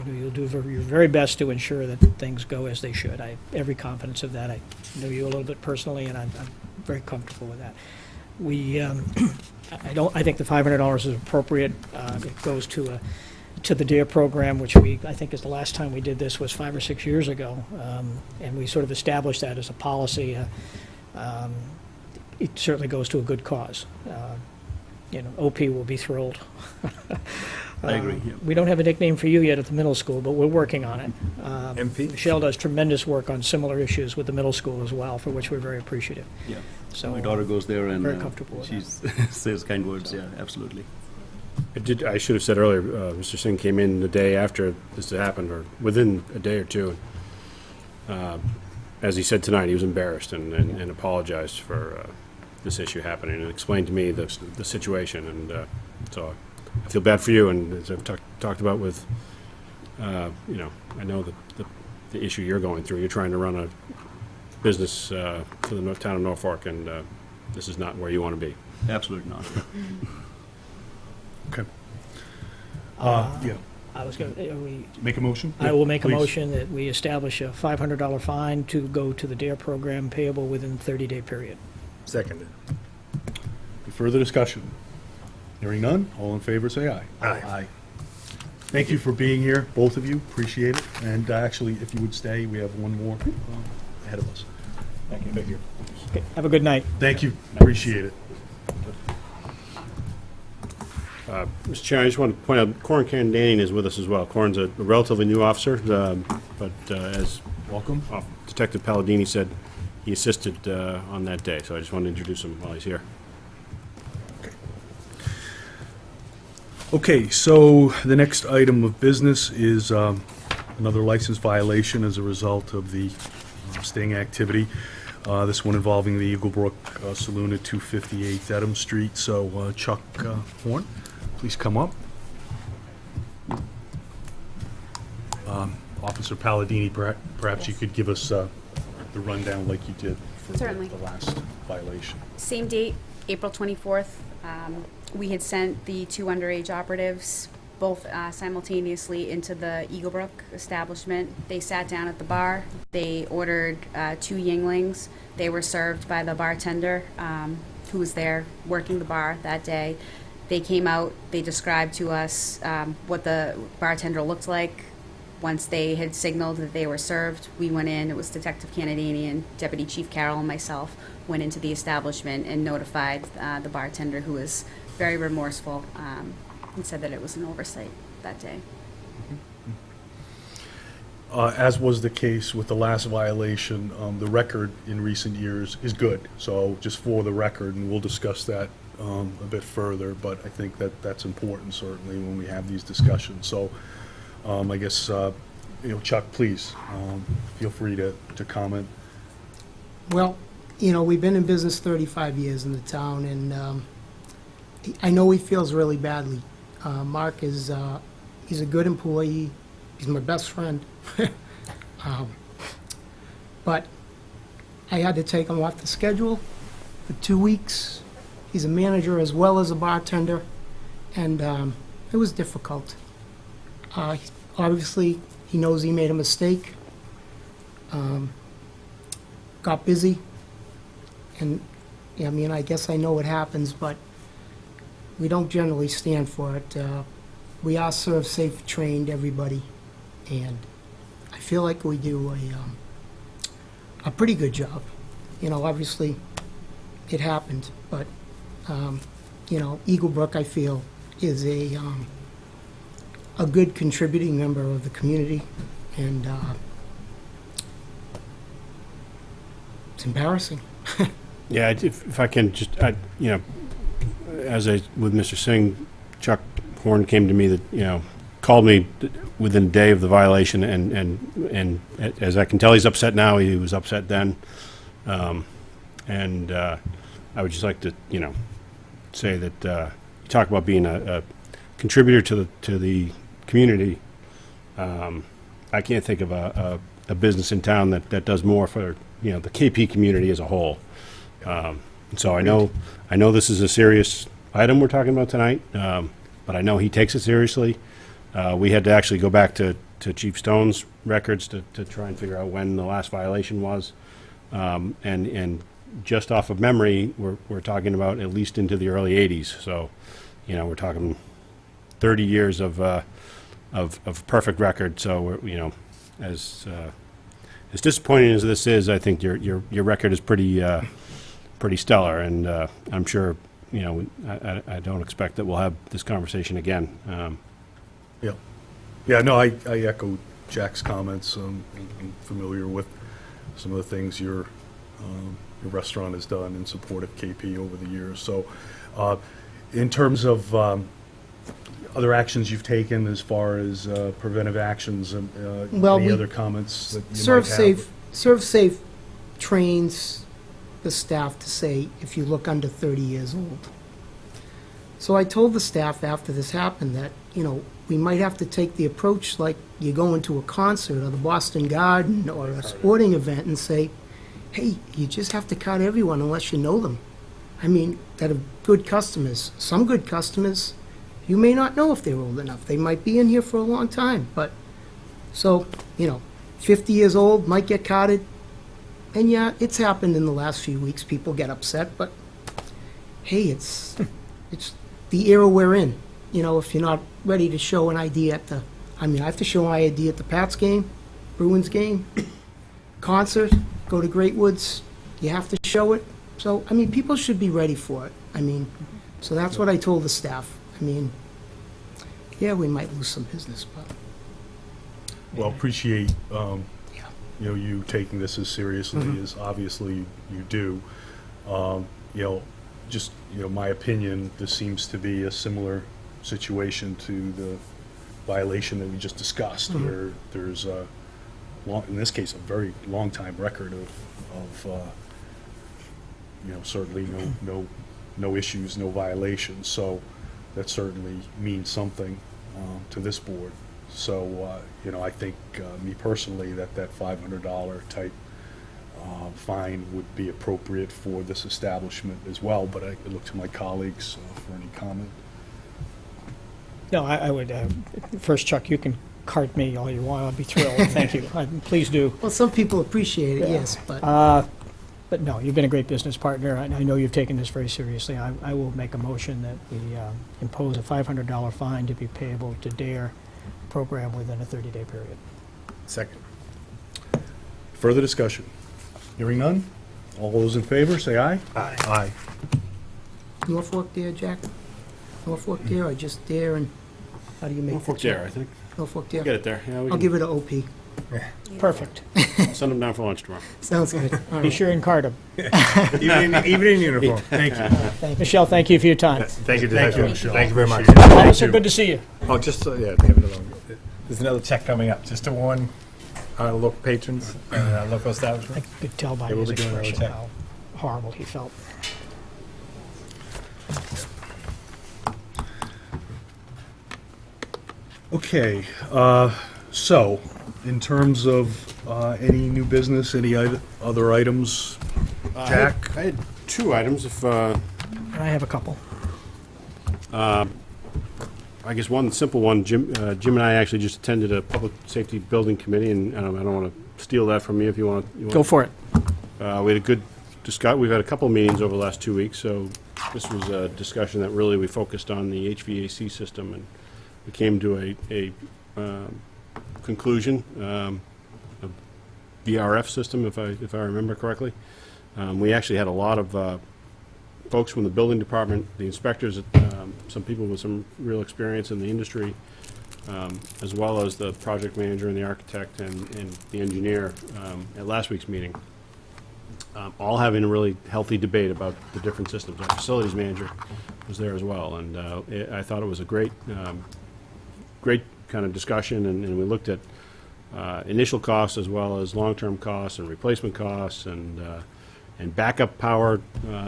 S2: you'll do your very best to ensure that things go as they should. I have every confidence of that. I know you a little bit personally, and I'm very comfortable with that. I think the $500 is appropriate. It goes to the DARE program, which I think is the last time we did this was 5 or 6 years ago, and we sort of established that as a policy. It certainly goes to a good cause. OP will be thrilled.
S10: I agree, yeah.
S2: We don't have a nickname for you yet at the middle school, but we're working on it.
S1: MP?
S2: Michelle does tremendous work on similar issues with the middle school as well, for which we're very appreciative.
S10: Yeah.
S2: So
S10: My daughter goes there and
S2: very comfortable with
S10: she says kind words. Yeah, absolutely.
S5: I should have said earlier, Mr. Singh came in the day after this happened, or within a day or two. As he said tonight, he was embarrassed and apologized for this issue happening, and explained to me the situation. And so I feel bad for you. And as I've talked about with, I know that the issue you're going through. You're trying to run a business for the town of Norfolk, and this is not where you want to be.
S10: Absolutely not.
S4: Okay. Yeah,
S2: I was going to,
S4: make a motion?
S2: I will make a
S4: Please.
S2: motion that we establish a $500 fine to go to the DARE program payable within the 30-day period.
S1: Seconded.
S4: Any further discussion? Hearing none, all in favor, say aye.
S1: Aye.
S4: Thank you for being here, both of you, appreciate it. And actually, if you would stay, we have one more ahead of us. Thank you. Thank you.
S2: Okay, have a good night.
S4: Thank you, appreciate it.
S5: Mr. Chair, I just want to point out, Corin Candanian is with us as well. Corin's a relatively new officer, but as
S4: Welcome.
S5: Detective Palladini said, he assisted on that day, so I just wanted to introduce him while he's here.
S4: Okay, so the next item of business is another license violation as a result of the sting activity. This one involving the Eagle Brook Saloon at 258 Dedham Street. So Chuck Horn, please come up. Officer Palladini, perhaps you could give us the rundown like you did for
S9: Certainly.
S4: the last violation.
S9: Same date, April 24th. We had sent the 2 underage operatives both simultaneously into the Eagle Brook establishment. They sat down at the bar. They ordered 2 Yinglings. They were served by the bartender who was there working the bar that day. They came out. They described to us what the bartender looked like. Once they had signaled that they were served, we went in. It was Detective Cannadini and Deputy Chief Carroll and myself went into the establishment and notified the bartender, who was very remorseful, and said that it was an oversight that day.
S4: As was the case with the last violation, the record in recent years is good. So just for the record, and we'll discuss that a bit further, but I think that that's important certainly when we have these discussions. So I guess, Chuck, please, feel free to comment.
S11: Well, we've been in business 35 years in the town, and I know he feels really badly. Mark is, he's a good employee. He's my best friend. But I had to take him off the schedule for 2 weeks. He's a manager as well as a bartender, and it was difficult. Obviously, he knows he made a mistake. Got busy. And, I guess I know what happens, but we don't generally stand for it. We are serve safe trained, everybody, and I feel like we do a pretty good job. Obviously, it happened, but, Eagle Brook, I feel, is a good contributing member of the community, and it's embarrassing.
S5: Yeah, if I can just, with Mr. Singh, Chuck Horn came to me that, called me within a day of the violation, and as I can tell, he's upset now. He was upset then, and I would just like to, say that you talk about being a contributor to the community. I can't think of a business in town that does more for the KP community as a whole. So I know this is a serious item we're talking about tonight, but I know he takes it seriously. We had to actually go back to Chief Stone's records to try and figure out when the last violation was, and just off of memory, we're talking about at least into the early '80s. So, we're talking 30 years of perfect record. So we're, as disappointing as this is, I think your record is pretty stellar, and I'm sure I don't expect that we'll have this conversation again.
S4: No, I echo Jack's comments. I'm familiar with some of the things your restaurant has done in support of KP over the years. So, in terms of other actions you've taken as far as preventive actions, any other comments that you might have?
S11: Serve Safe trains the staff to say if you look under 30 years old. So I told the staff after this happened that, we might have to take the approach like you go into a concert or the Boston Garden or a sporting event and say, hey, you just have to card everyone unless you know them. I mean, that are good customers. Some good customers, you may not know if they're old enough. They might be in here for a long time, but, so, 50 years old, might get carded. And yeah, it's happened in the last few weeks. People get upset, but hey, it's the era we're in. If you're not ready to show an ID I have to show my ID at the Pats game, Bruins game, concert, go to Great Woods, you have to show it. So, people should be ready for it. So that's what I told the staff. Yeah, we might lose some business, but
S4: Well, appreciate, you taking this as seriously as obviously you do. My opinion, this seems to be a similar situation to the violation that we just discussed, where there's in this case, a very long time record of certainly no issues, no violations. So that certainly means something to this board. So, I think, me personally, that $500 type fine would be appropriate for this establishment as well, but I look to my colleagues for any comment.
S2: No, I would, first, Chuck, you can cart me all you want. I'll be thrilled. Thank you. Please do.
S11: well, some people appreciate it, yes, but
S2: But no, you've been a great business partner. I know you've taken this very seriously. I will make a motion that we impose a $500 fine to be payable to DARE program within a 30-day period.
S1: Second.
S4: Further discussion? Hearing none? All those in favor, say aye.
S1: Aye.
S4: Aye.
S11: Norfolk Dare, Jack? Norfolk Dare or just Dare, and how do you make the
S5: Norfolk
S11: check?
S5: Dare, I think.
S11: Norfolk
S5: Get
S11: Dare?
S5: it there. Yeah, we
S11: I'll
S5: can
S11: give it a OP.
S2: Perfect.
S5: send them down for lunch tomorrow.
S11: Sounds good. All
S2: Be
S11: right.
S2: sure and cart him.
S1: Even in uniform.
S4: Thank you.
S2: Michelle, thank you for your time.
S1: Thank you,
S4: Thank you,
S1: Detective.
S4: Michelle.
S1: Thank you very much.
S2: Officer, good to see you.
S1: Oh, just, yeah, they have another one. There's another check coming up, just to warn our local patrons, local
S2: I
S1: establishment.
S2: could tell by
S1: Yeah, we'll
S2: his
S1: be doing another
S2: expression
S1: check.
S2: how horrible he felt.
S4: Okay, so, in terms of any new business, any other items? Jack?
S5: I had two items. If
S2: I have a couple.
S5: I guess one simple one, Jim and I actually just attended a public safety building committee, and I don't want to steal that from you if you want.
S2: Go for it.
S5: We had a good discuss. We've had a couple of meetings over the last 2 weeks, so this was a discussion that really we focused on the HVAC system, and we came to a conclusion, a VRF system, if I remember correctly. We actually had a lot of folks from the building department, the inspectors, some people with some real experience in the industry, as well as the project manager and the architect and the engineer at last week's meeting, all having a really healthy debate about the different systems. Our facilities manager was there as well, and I thought it was a great kind of discussion, and we looked at initial costs as well as long-term costs and replacement costs and backup power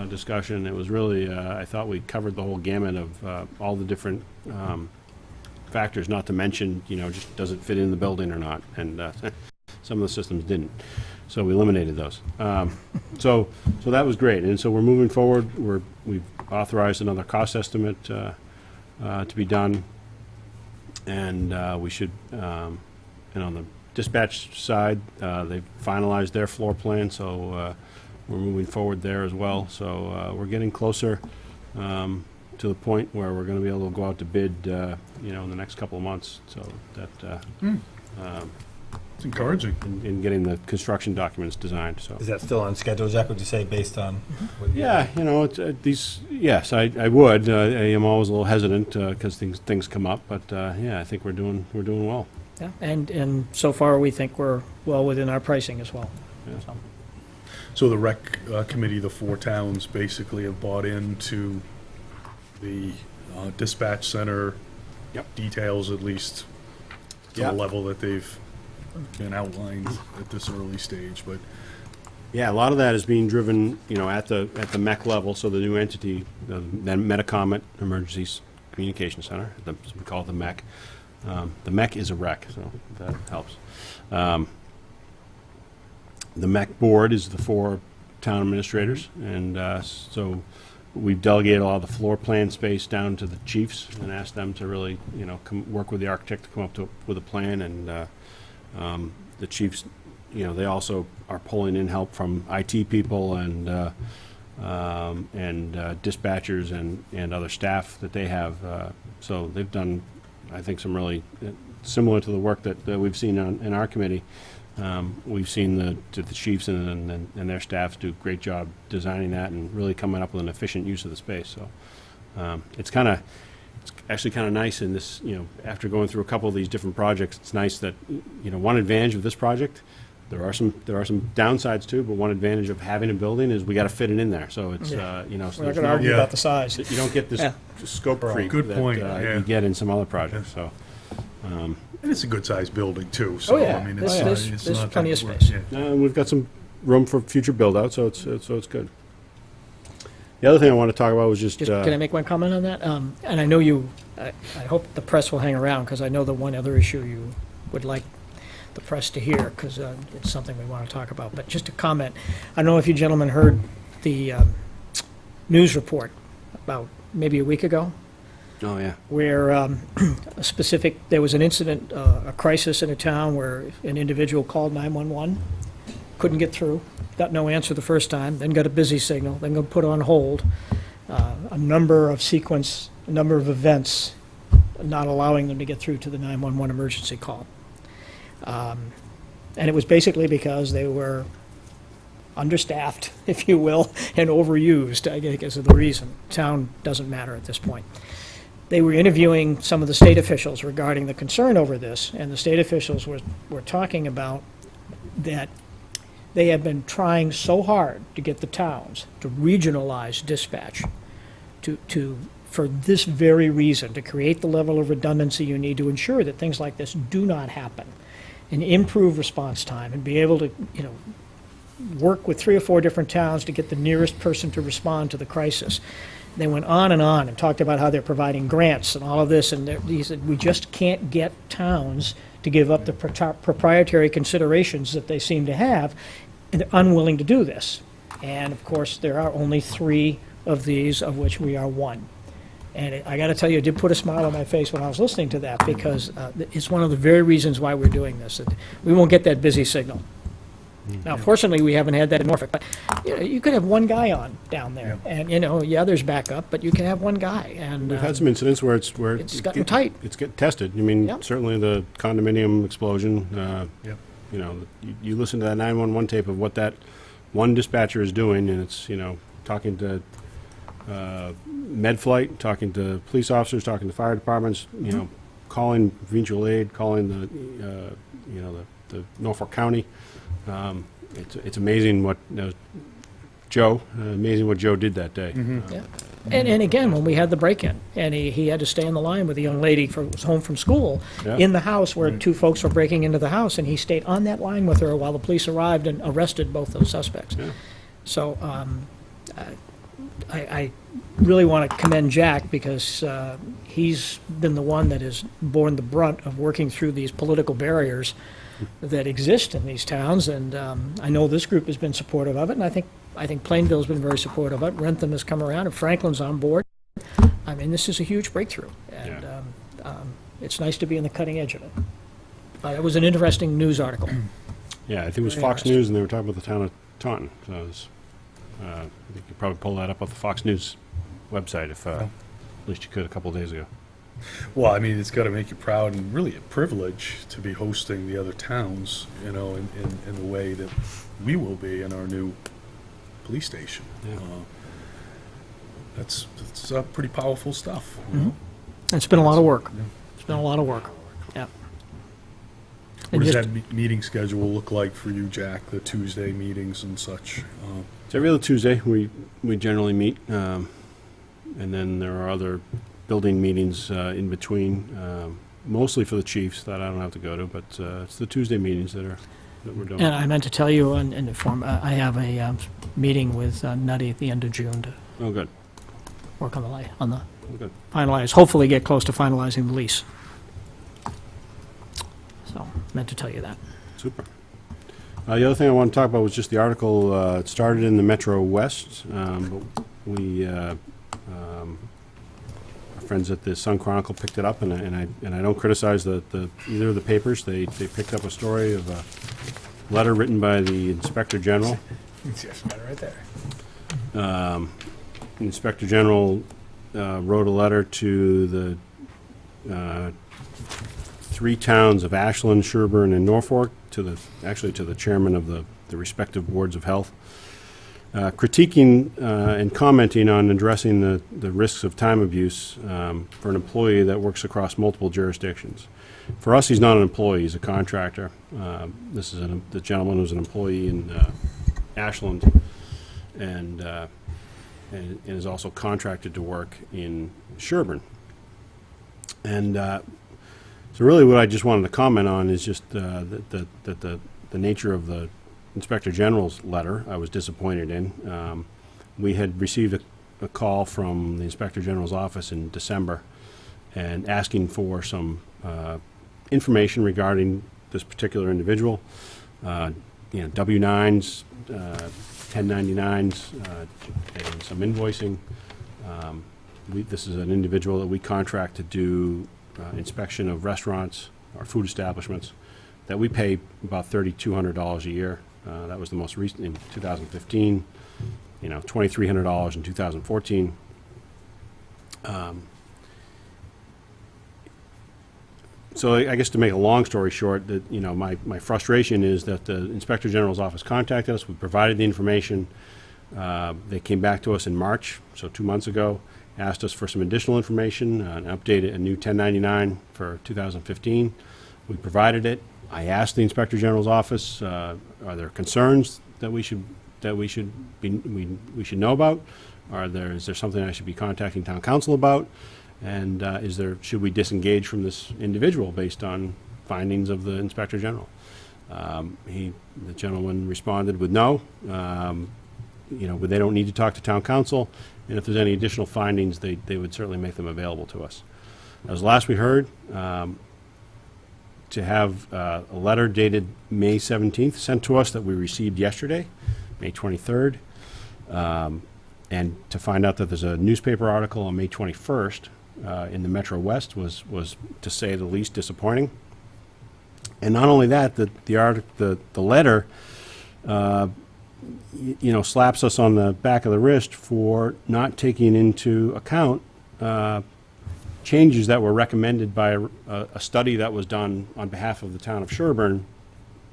S5: discussion. It was really, I thought we covered the whole gamut of all the different factors, not to mention, just does it fit in the building or not, and some of the systems didn't. So we eliminated those. So that was great, and so we're moving forward. We've authorized another cost estimate to be done, and we should, and on the dispatch side, they've finalized their floor plan, so we're moving forward there as well. So we're getting closer to the point where we're going to be able to go out to bid, in the next couple of months. So that
S4: It's encouraging.
S5: in getting the construction documents designed. So
S1: Is that still on schedule, Jack, would you say, based on? what you-
S5: yeah, these. Yes, I would. I am always a little hesitant because things come up, but yeah, I think we're doing well.
S2: Yeah. And so far, we think we're well within our pricing as well.
S5: Yeah.
S2: So,
S4: So the rec committee, the four towns, basically have bought into the dispatch center
S5: Yep.
S4: details, at least to
S5: Yeah.
S4: the level that they've been outlined at this early stage, but
S5: Yeah, a lot of that is being driven, at the MEC level. So the new entity, the Metacomet Emergency Communication Center, we call it the MEC. The MEC is a rec, so that helps. The MEC board is the 4 town administrators, and so we've delegated a lot of the floor plan space down to the chiefs and asked them to really, work with the architect to come up with a plan, and the chiefs, they also are pulling in help from IT people and dispatchers and other staff that they have. So they've done, I think, some really similar to the work that we've seen in our committee. We've seen the chiefs and their staffs do a great job designing that and really coming up with an efficient use of the space. So it's actually kind of nice in this, after going through a couple of these different projects, it's nice that, one advantage of this project, there are some downsides too, but one advantage of having a building is we got to fit it in there. So it's, so
S2: We're not
S5: there's
S2: going to
S5: no,
S2: argue
S4: Yeah.
S2: about the size.
S5: you don't get this
S2: Yeah.
S5: scope creep
S4: Good
S5: that
S4: point, yeah.
S5: you get in some other projects. So.
S4: And it's a good-sized building, too, so,
S2: Oh, yeah.
S4: I mean,
S2: There's-
S4: it's not...
S2: there's-
S4: it's
S2: there's
S4: not
S2: plenty
S4: that
S2: of
S4: we're-
S2: space.
S4: yeah.
S5: We've got some room for future build-out, so it's good. The other thing I want to talk about was just,
S2: Just, can I make one comment on that? And I know I hope the press will hang around, because I know the one other issue you would like the press to hear, because it's something we want to talk about. But just a comment, I don't know if you gentlemen heard the news report about maybe a week ago,
S5: oh, yeah.
S2: where there was an incident, a crisis in a town where an individual called 911, couldn't get through, got no answer the first time, then got a busy signal, then got put on hold, a number of events not allowing them to get through to the 911 emergency call. And it was basically because they were understaffed, if you will, and overused, I guess is the reason. Town doesn't matter at this point. They were interviewing some of the state officials regarding the concern over this, and the state officials were talking about that they have been trying so hard to get the towns to regionalize dispatch for this very reason, to create the level of redundancy you need to ensure that things like this do not happen, and improve response time, and be able to, work with 3 or 4 different towns to get the nearest person to respond to the crisis. They went on and talked about how they're providing grants and all of this, and he said, we just can't get towns to give up the proprietary considerations that they seem to have, and they're unwilling to do this. And of course, there are only 3 of these, of which we are one. And I got to tell you, it did put a smile on my face when I was listening to that, because it's one of the very reasons why we're doing this. We won't get that busy signal. Now, fortunately, we haven't had that in Norfolk, but you could have one guy on down there, and there's backup, but you can have one guy, and
S5: We've had some incidents where it's
S2: gotten tight.
S5: It's get tested. I mean,
S2: Yep.
S5: certainly the condominium explosion.
S4: Yep.
S5: You listen to that 911 tape of what that one dispatcher is doing, and it's talking to med flight, talking to police officers, talking to fire departments. Calling provincial aid, calling the Norfolk County. It's amazing what Joe did that day.
S2: Yeah. And again, when we had the break-in, and he had to stay on the line with a young lady who was home from school,
S5: Yeah.
S2: in the house where 2 folks were breaking into the house, and he stayed on that line with her while the police arrived and arrested both those suspects.
S5: Yeah.
S2: So I really want to commend Jack, because he's been the one that has borne the brunt of working through these political barriers that exist in these towns, and I know this group has been supportive of it, and I think Plainville's been very supportive of it. Rentham has come around, and Franklin's on board. I mean, this is a huge breakthrough, and it's nice to be on the cutting edge of it. It was an interesting news article.
S5: Yeah, I think it was
S2: Very
S5: Fox
S2: interesting.
S5: News, and they were talking about the town of Taunton. So it was, I think you could probably pull that up off the Fox News website if at least you could a couple of days ago.
S4: Well, I mean, it's got to make you proud and really a privilege to be hosting the other towns, in the way that we will be in our new police station.
S5: Yeah.
S4: That's pretty powerful stuff.
S2: It's been a lot of work. It's been a lot of work, yeah.
S4: What
S2: And
S4: does
S2: just-
S4: that meeting schedule look like for you, Jack, the Tuesday meetings and such?
S5: So every other Tuesday, we generally meet, and then there are other building meetings in between, mostly for the chiefs that I don't have to go to, but it's the Tuesday meetings that we're doing.
S2: And I meant to tell you in the form, I have a meeting with Nutty at the end of June to
S5: Oh, good.
S2: work on
S5: Oh, good.
S2: finalize, hopefully get close to finalizing the lease. So, meant to tell you that.
S5: Super. The other thing I want to talk about was just the article. It started in the Metro West, but we, our friends at the Sun Chronicle picked it up, and I don't criticize either of the papers. They picked up a story of a letter written by the Inspector General.
S1: Just got it right there.
S5: The Inspector General wrote a letter to the three towns of Ashland, Sherburne, and Norfolk, to the chairman of the respective boards of health, critiquing and commenting on addressing the risks of time abuse for an employee that works across multiple jurisdictions. For us, he's not an employee; he's a contractor. This is the gentleman who's an employee in Ashland, and is also contracted to work in Sherburne. And so really what I just wanted to comment on is just the nature of the Inspector General's letter. I was disappointed in. We had received a call from the Inspector General's office in December and asking for some information regarding this particular individual, W-9s, 1099s, and some invoicing. This is an individual that we contract to do inspection of restaurants or food establishments that we pay about $3,200 a year. That was the most recent in 2015, $2,300 in 2014. So I guess to make a long story short, that my frustration is that the Inspector General's office contacted us. We provided the information. They came back to us in March, so 2 months ago, asked us for some additional information, an update, a new 1099 for 2015. We provided it. I asked the Inspector General's office, are there concerns that we should know about? Is there something I should be contacting town council about? And should we disengage from this individual based on findings of the Inspector General? The gentleman responded with no. But they don't need to talk to town council, and if there's any additional findings, they would certainly make them available to us. As last we heard, to have a letter dated May 17th sent to us that we received yesterday, May 23rd, and to find out that there's a newspaper article on May 21st in the Metro West was, to say the least, disappointing. And not only that, the letter slaps us on the back of the wrist for not taking into account changes that were recommended by a study that was done on behalf of the town of Sherburne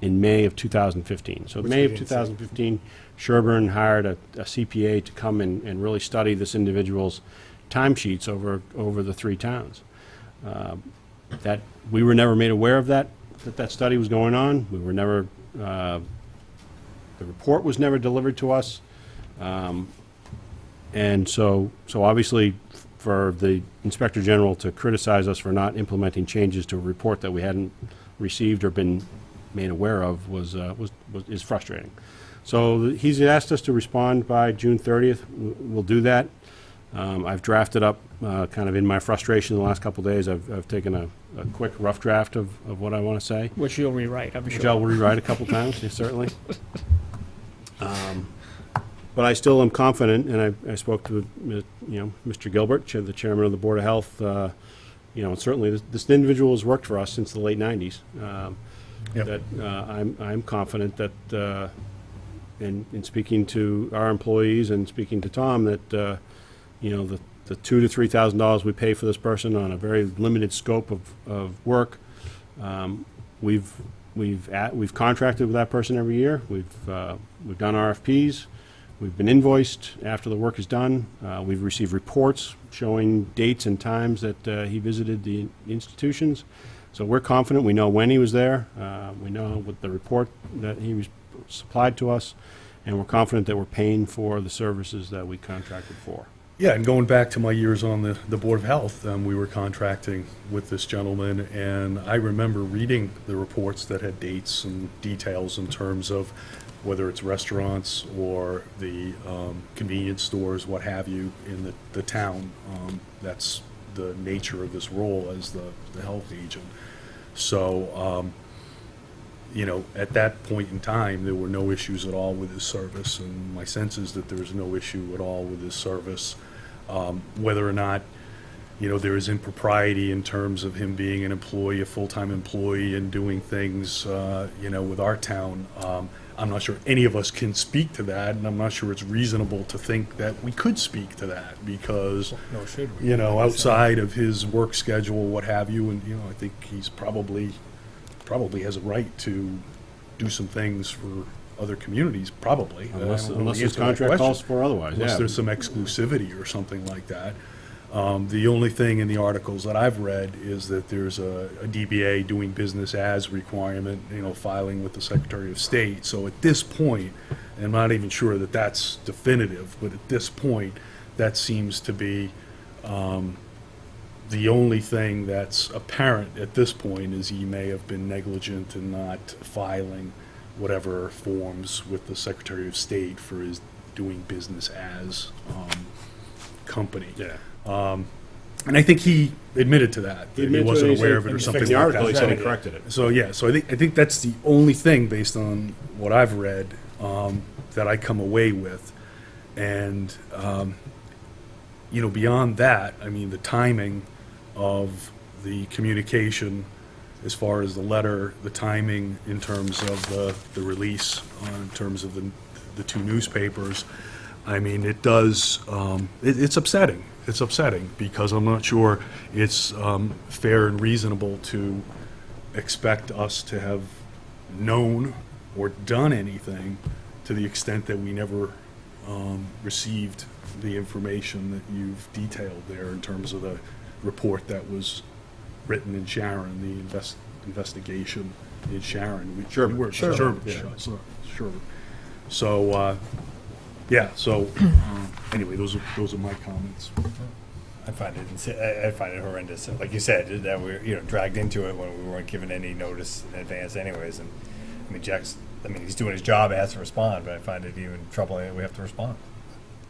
S5: in May of 2015. So May of 2015, Sherburne hired a CPA to come and really study this individual's timesheets over the three towns. That we were never made aware of that study was going on. We were never. The report was never delivered to us, and so obviously, for the Inspector General to criticize us for not implementing changes to a report that we hadn't received or been made aware of is frustrating. So he's asked us to respond by June 30th. We'll do that. I've drafted up, kind of in my frustration the last couple of days, I've taken a quick rough draft of what I want to say.
S2: Which you'll rewrite, I'm sure.
S5: Which I'll rewrite a couple times, yes, certainly. But I still am confident, and I spoke to Mr. Gilbert, the chairman of the Board of Health. And certainly this individual has worked for us since the late '90s.
S4: Yep.
S5: That I'm confident that in speaking to our employees and speaking to Tom that the $2,000 to $3,000 we pay for this person on a very limited scope of work. We've contracted with that person every year. We've done RFPs. We've been invoiced after the work is done. We've received reports showing dates and times that he visited the institutions. So we're confident. We know when he was there. We know what the report that he was supplied to us, and we're confident that we're paying for the services that we contracted for.
S4: Yeah, and going back to my years on the Board of Health, we were contracting with this gentleman, and I remember reading the reports that had dates and details in terms of whether it's restaurants or the convenience stores, what have you, in the town. That's the nature of this role as the health agent. So at that point in time, there were no issues at all with his service, and my sense is that there is no issue at all with his service. Whether or not, there is impropriety in terms of him being an employee, a full-time employee, and doing things, with our town, I'm not sure any of us can speak to that, and I'm not sure it's reasonable to think that we could speak to that, because,
S1: No, should we?
S4: outside of his work schedule, what have you, and, I think he's probably has a right to do some things for other communities, probably. I
S5: Unless
S4: don't know the
S5: his
S4: answer to that
S5: contract
S4: question.
S5: calls for otherwise,
S4: Unless
S5: yeah.
S4: there's some exclusivity or something like that. The only thing in the articles that I've read is that there's a DBA doing business as requirement, filing with the Secretary of State. So at this point, and I'm not even sure that that's definitive, but at this point, that seems to be the only thing that's apparent at this point is he may have been negligent in not filing whatever forms with the Secretary of State for his doing business as company.
S5: Yeah.
S4: And I think he admitted to that
S5: He
S4: he
S5: admitted to
S4: wasn't
S5: it, he
S4: aware
S5: said-
S4: of it or
S5: in
S4: something
S5: fact, the
S4: like
S5: article, he
S4: that.
S5: said he corrected it.
S4: So, yeah, so I think that's the only thing, based on what I've read, that I come away with. And, beyond that, I mean, the timing of the communication, as far as the letter, the timing in terms of the release, in terms of the two newspapers, I mean, it does, it's upsetting. It's upsetting, because I'm not sure it's fair and reasonable to expect us to have known or done anything to the extent that we never received the information that you've detailed there in terms of the report that was written in Sharon, the investigation in Sharon.
S5: Sherburne.
S4: Sherburne. So, anyway, those are my comments.
S1: I find it horrendous. Like you said, that we're dragged into it when we weren't given any notice in advance, anyways. And I mean, he's doing his job, has to respond, but I find it even troubling that we have to respond.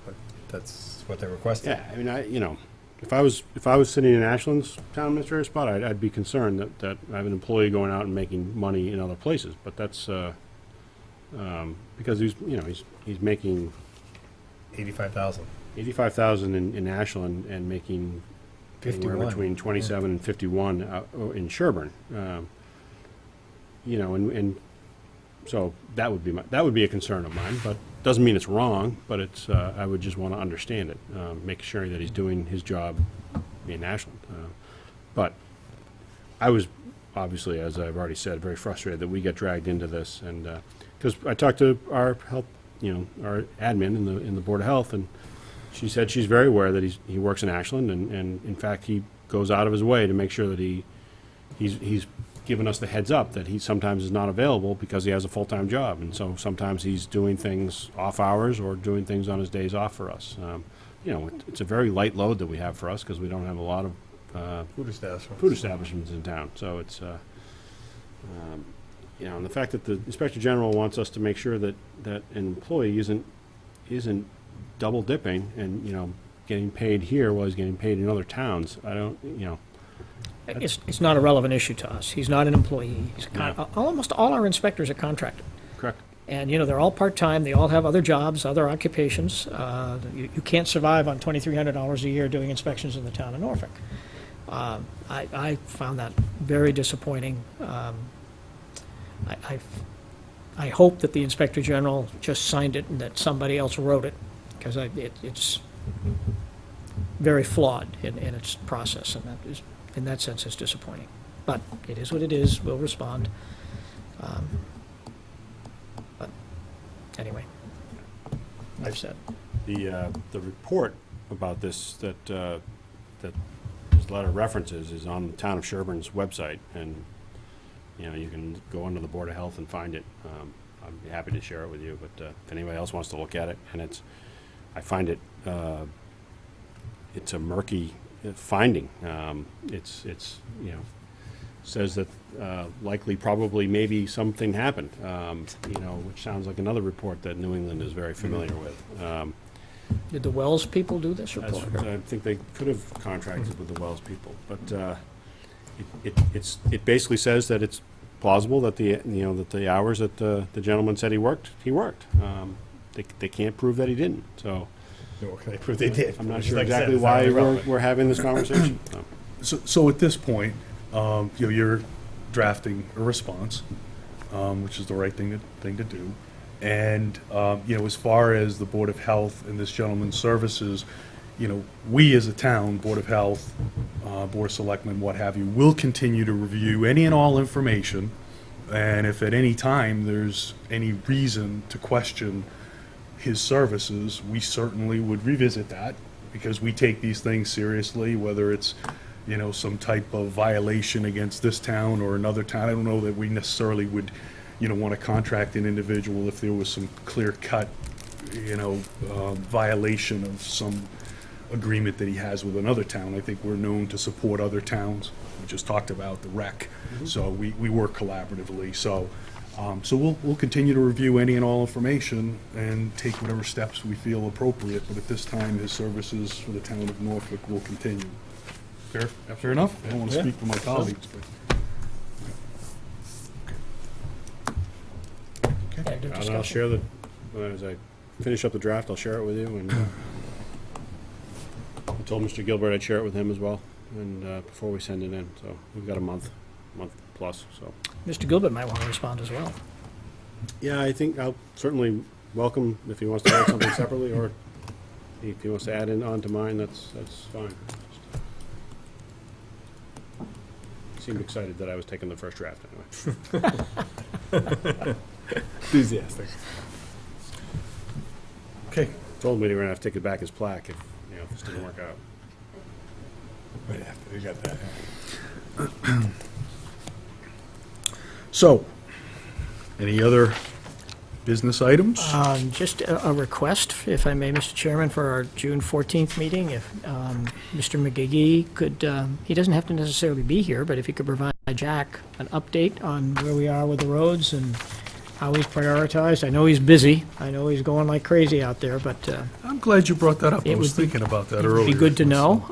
S1: But that's what they requested.
S5: Yeah, I mean, if I was sitting in Ashland's town administrator spot, I'd be concerned that I have an employee going out and making money in other places. But that's because he's making
S1: $85,000.
S5: $85,000 in Ashland and making anywhere
S1: 51.
S5: between 27 and 51 in Sherburne. And so that would be a concern of mine, but doesn't mean it's wrong. But it's I would just want to understand it, make sure that he's doing his job in Ashland. But I was obviously, as I've already said, very frustrated that we get dragged into this, and because I talked to our health, our admin in the Board of Health, and she said she's very aware that he works in Ashland, and in fact he goes out of his way to make sure that he's given us the heads up that he sometimes is not available because he has a full-time job, and so sometimes he's doing things off hours or doing things on his days off for us. It's a very light load that we have for us because we don't have a lot of food establishments in town. So it's and the fact that the Inspector General wants us to make sure that an employee isn't double dipping and getting paid here while he's getting paid in other towns. I don't.
S2: It's not a relevant issue to us. He's not an employee. Almost all our inspectors are contracted.
S5: Correct.
S2: And, they're all part-time, they all have other jobs, other occupations. You can't survive on $2,300 a year doing inspections in the town of Norfolk. I found that very disappointing. I hope that the Inspector General just signed it and that somebody else wrote it, because it's very flawed in its process, and that is, in that sense, it's disappointing. But it is what it is, we'll respond. But anyway, I've said.
S5: The report about this that this letter references is on the town of Sherburne's website, and you can go under the Board of Health and find it. I'd be happy to share it with you, but if anybody else wants to look at it, and I find it it's a murky finding. It's says that likely, probably, maybe something happened. Which sounds like another report that New England is very familiar with.
S2: Did the Wells people do this
S5: That's-
S2: report?
S5: I think they could have contracted with the Wells people, but it basically says that it's plausible that the hours that the gentleman said he worked. They can't prove that he didn't, so
S1: Nor can I prove they did.
S5: I'm not
S1: Which,
S5: sure
S1: like I said,
S5: exactly
S1: is
S5: why
S1: highly relevant.
S5: we're having this conversation. So.
S4: So at this point, you're drafting a response, which is the right thing to do. And, as far as the Board of Health and this gentleman's services, we as a town, Board of Health, Board of Selectmen, what have you, will continue to review any and all information. And if at any time there's any reason to question his services, we certainly would revisit that, because we take these things seriously, whether it's, some type of violation against this town or another town. I don't know that we necessarily would, want to contract an individual if there was some clear-cut, violation of some agreement that he has with another town. I think we're known to support other towns. We just talked about the rec, so we work collaboratively. So we'll continue to review any and all information and take whatever steps we feel appropriate. But at this time, his services for the town of Norfolk will continue. Fair enough? I don't want to speak for my colleagues, but.
S5: And I'll share as I finish up the draft, I'll share it with you. And I told Mr. Gilbert I'd share it with him as well, and before we send it in. So we've got a month plus. So
S2: Mr. Gilbert might want to respond as well.
S5: yeah, I think I'll certainly welcome if he wants to add something separately, or if he wants to add on to mine. That's fine. Seemed excited that I was taking the first draft anyway.
S1: Enthusiastic.
S4: Okay.
S5: Told me they were gonna have to take it back as plaque if this didn't work out.
S1: Right after, you got that.
S4: So, any other business items?
S2: Just a request, if I may, Mr. Chairman, for our June 14th meeting, if Mr. McGee could, he doesn't have to necessarily be here, but if he could provide Jack an update on where we are with the roads and how he's prioritized. I know he's busy. I know he's going like crazy out there, but
S4: I'm glad you brought that up. I
S2: it
S4: was
S2: would be-
S4: thinking about that
S2: it'd
S4: earlier.
S2: be good to know.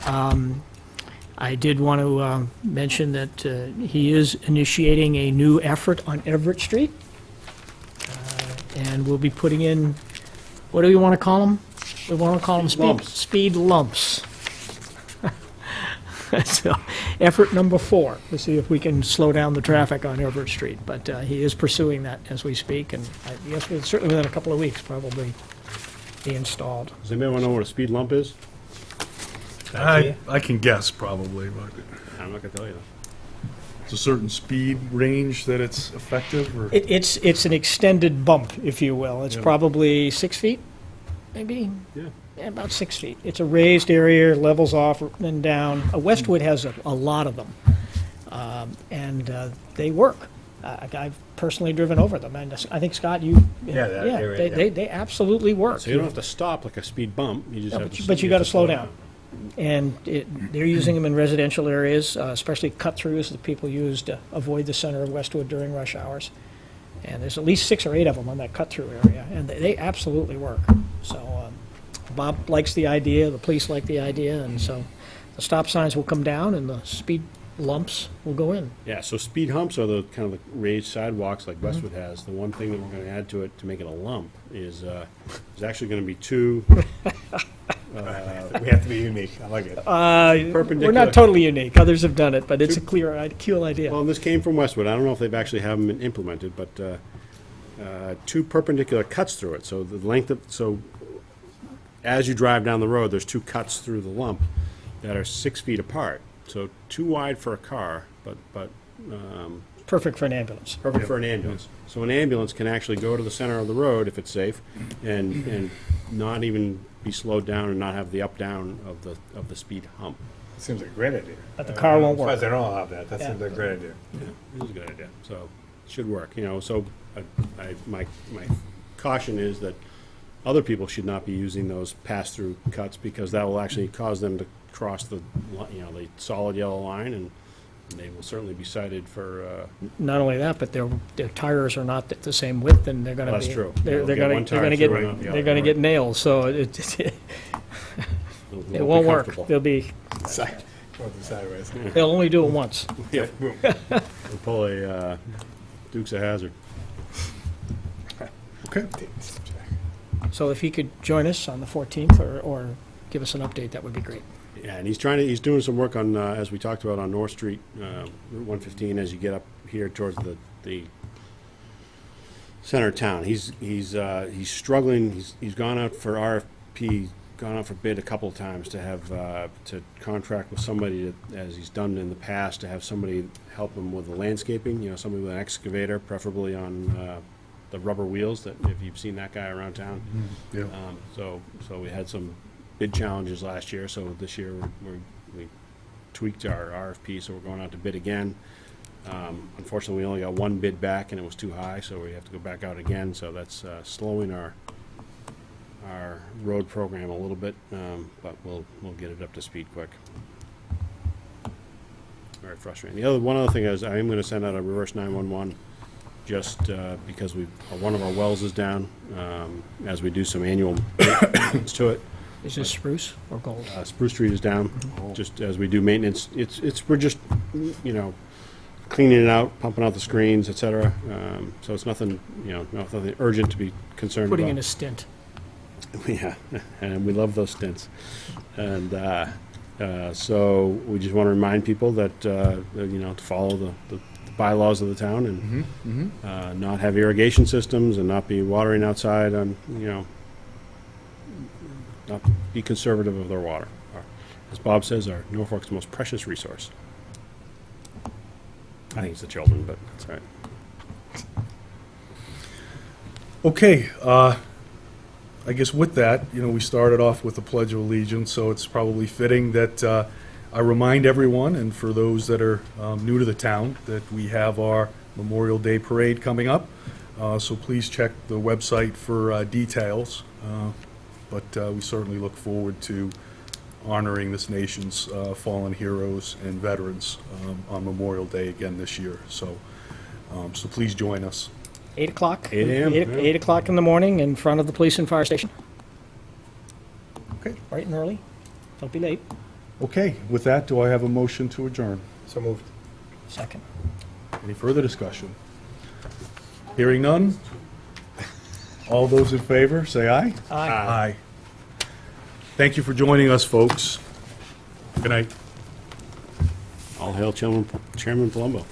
S2: I did want to mention that he is initiating a new effort on Everett Street. And we'll be putting in, what do we want to call them? We want to call them speed lumps. So, effort number 4, to see if we can slow down the traffic on Everett Street. But he is pursuing that as we speak, and I guess certainly within a couple of weeks, probably be installed.
S5: Does anybody want to know what a speed lump is?
S4: I can guess probably, but
S5: I'm not gonna tell you that.
S4: it's a certain speed range that it's effective, or?
S2: It's an extended bump, if you will. It's
S4: Yeah.
S2: probably 6 feet, maybe?
S5: Yeah.
S2: Yeah, about 6 feet. It's a raised area, levels off and down. Westwood has a lot of them, and they work. I've personally driven over them, and I think, Scott, you...
S1: Yeah, that area, yeah.
S2: They absolutely work.
S5: So you don't have to stop like a speed bump. You just
S2: No,
S5: have to.
S2: but you got to slow down. And they're using them in residential areas, especially cut-throughs that people use to avoid the center of Westwood during rush hours. And there's at least 6 or 8 of them on that cut-through area, and they absolutely work. So Bob likes the idea, the police like the idea, and so the stop signs will come down and the speed lumps will go in.
S5: Yeah. So speed humps are the kind of the raised sidewalks like Westwood has. The one thing that we're going to add to it to make it a lump is there's actually going to be 2.
S1: We have to be unique. I like it.
S2: We're
S5: Perpendicular.
S2: not totally unique. Others have done it, but it's a cool idea.
S5: Well, this came from Westwood. I don't know if they've actually have them implemented, but 2 perpendicular cuts through it. So the length of as you drive down the road, there's 2 cuts through the lump that are 6 feet apart. So too wide for a car, but
S2: Perfect for an ambulance.
S5: perfect for an ambulance. So an ambulance can actually go to the center of the road if it's safe, and not even be slowed down and not have the up down of the speed hump.
S1: Seems like a great idea.
S2: But the car won't
S1: I'm surprised
S2: work.
S1: they don't all have that. That
S2: Yeah.
S1: seems like a great idea.
S5: It is a good idea. So it should work. So my caution is that other people should not be using those pass-through cuts, because that will actually cause them to cross the solid yellow line, and they will certainly be cited for.
S2: Not only that, but their tires are not the same width, and they're going to
S5: That's
S2: be.
S5: true.
S2: They're
S5: They'll get
S2: going
S5: one
S2: to
S5: tire
S2: get
S5: through and not the
S2: they're
S5: other,
S2: going to get
S5: right.
S2: nails. So it won't work. They'll
S1: Side, going sideways.
S2: only do it once.
S5: We'll pull a Duke's a hazard.
S4: Okay.
S2: So if he could join us on the 14th or give us an update, that would be great.
S5: Yeah, and he's doing some work on, as we talked about, on North Street, Route 115, as you get up here towards the center of town. He's struggling. He's gone out for RFP, gone out for bid a couple of times to have to contract with somebody that, as he's done in the past, to have somebody help him with the landscaping. You know, somebody with an excavator, preferably on the rubber wheels. That if you've seen that guy around town.
S4: Yeah.
S5: So we had some bid challenges last year. So this year we tweaked our RFP. So we're going out to bid again. Unfortunately, we only got one bid back, and it was too high, so we have to go back out again. So that's slowing our road program a little bit, but we'll get it up to speed quick. Very frustrating. One other thing is I am going to send out a reverse 911 just because one of our wells is down, as we do some annual maintenance to it.
S2: Is this spruce or gold?
S5: Spruce Street is down, just as we do maintenance. We're just, cleaning it out, pumping out the screens, et cetera. So it's nothing, nothing urgent to be concerned
S2: Putting in
S5: about.
S2: a stint.
S5: Yeah, and we love those stints. And so we just want to remind people that, to follow the bylaws of the town and not have irrigation systems and not be watering outside on, not be conservative of their water. As Bob says, our Norfolk's most precious resource. I think it's the children, but that's all right.
S4: Okay, I guess with that, we started off with the Pledge of Allegiance, so it's probably fitting that I remind everyone, and for those that are new to the town, that we have our Memorial Day Parade coming up. So please check the website for details. But we certainly look forward to honoring this nation's fallen heroes and veterans on Memorial Day again this year. So please join us.
S2: 8 o'clock?
S5: 8 a.m., yeah.
S2: 8 o'clock in the morning in front of the police and fire station.
S4: Okay.
S2: Bright and early. Don't be late.
S4: Okay, with that, do I have a motion to adjourn?
S1: So moved.
S2: Second.
S4: Any further discussion? Hearing none? All those in favor, say aye.
S2: Aye.
S4: Aye. Thank you for joining us, folks. Good night.
S5: All hail Chairman Palumbo.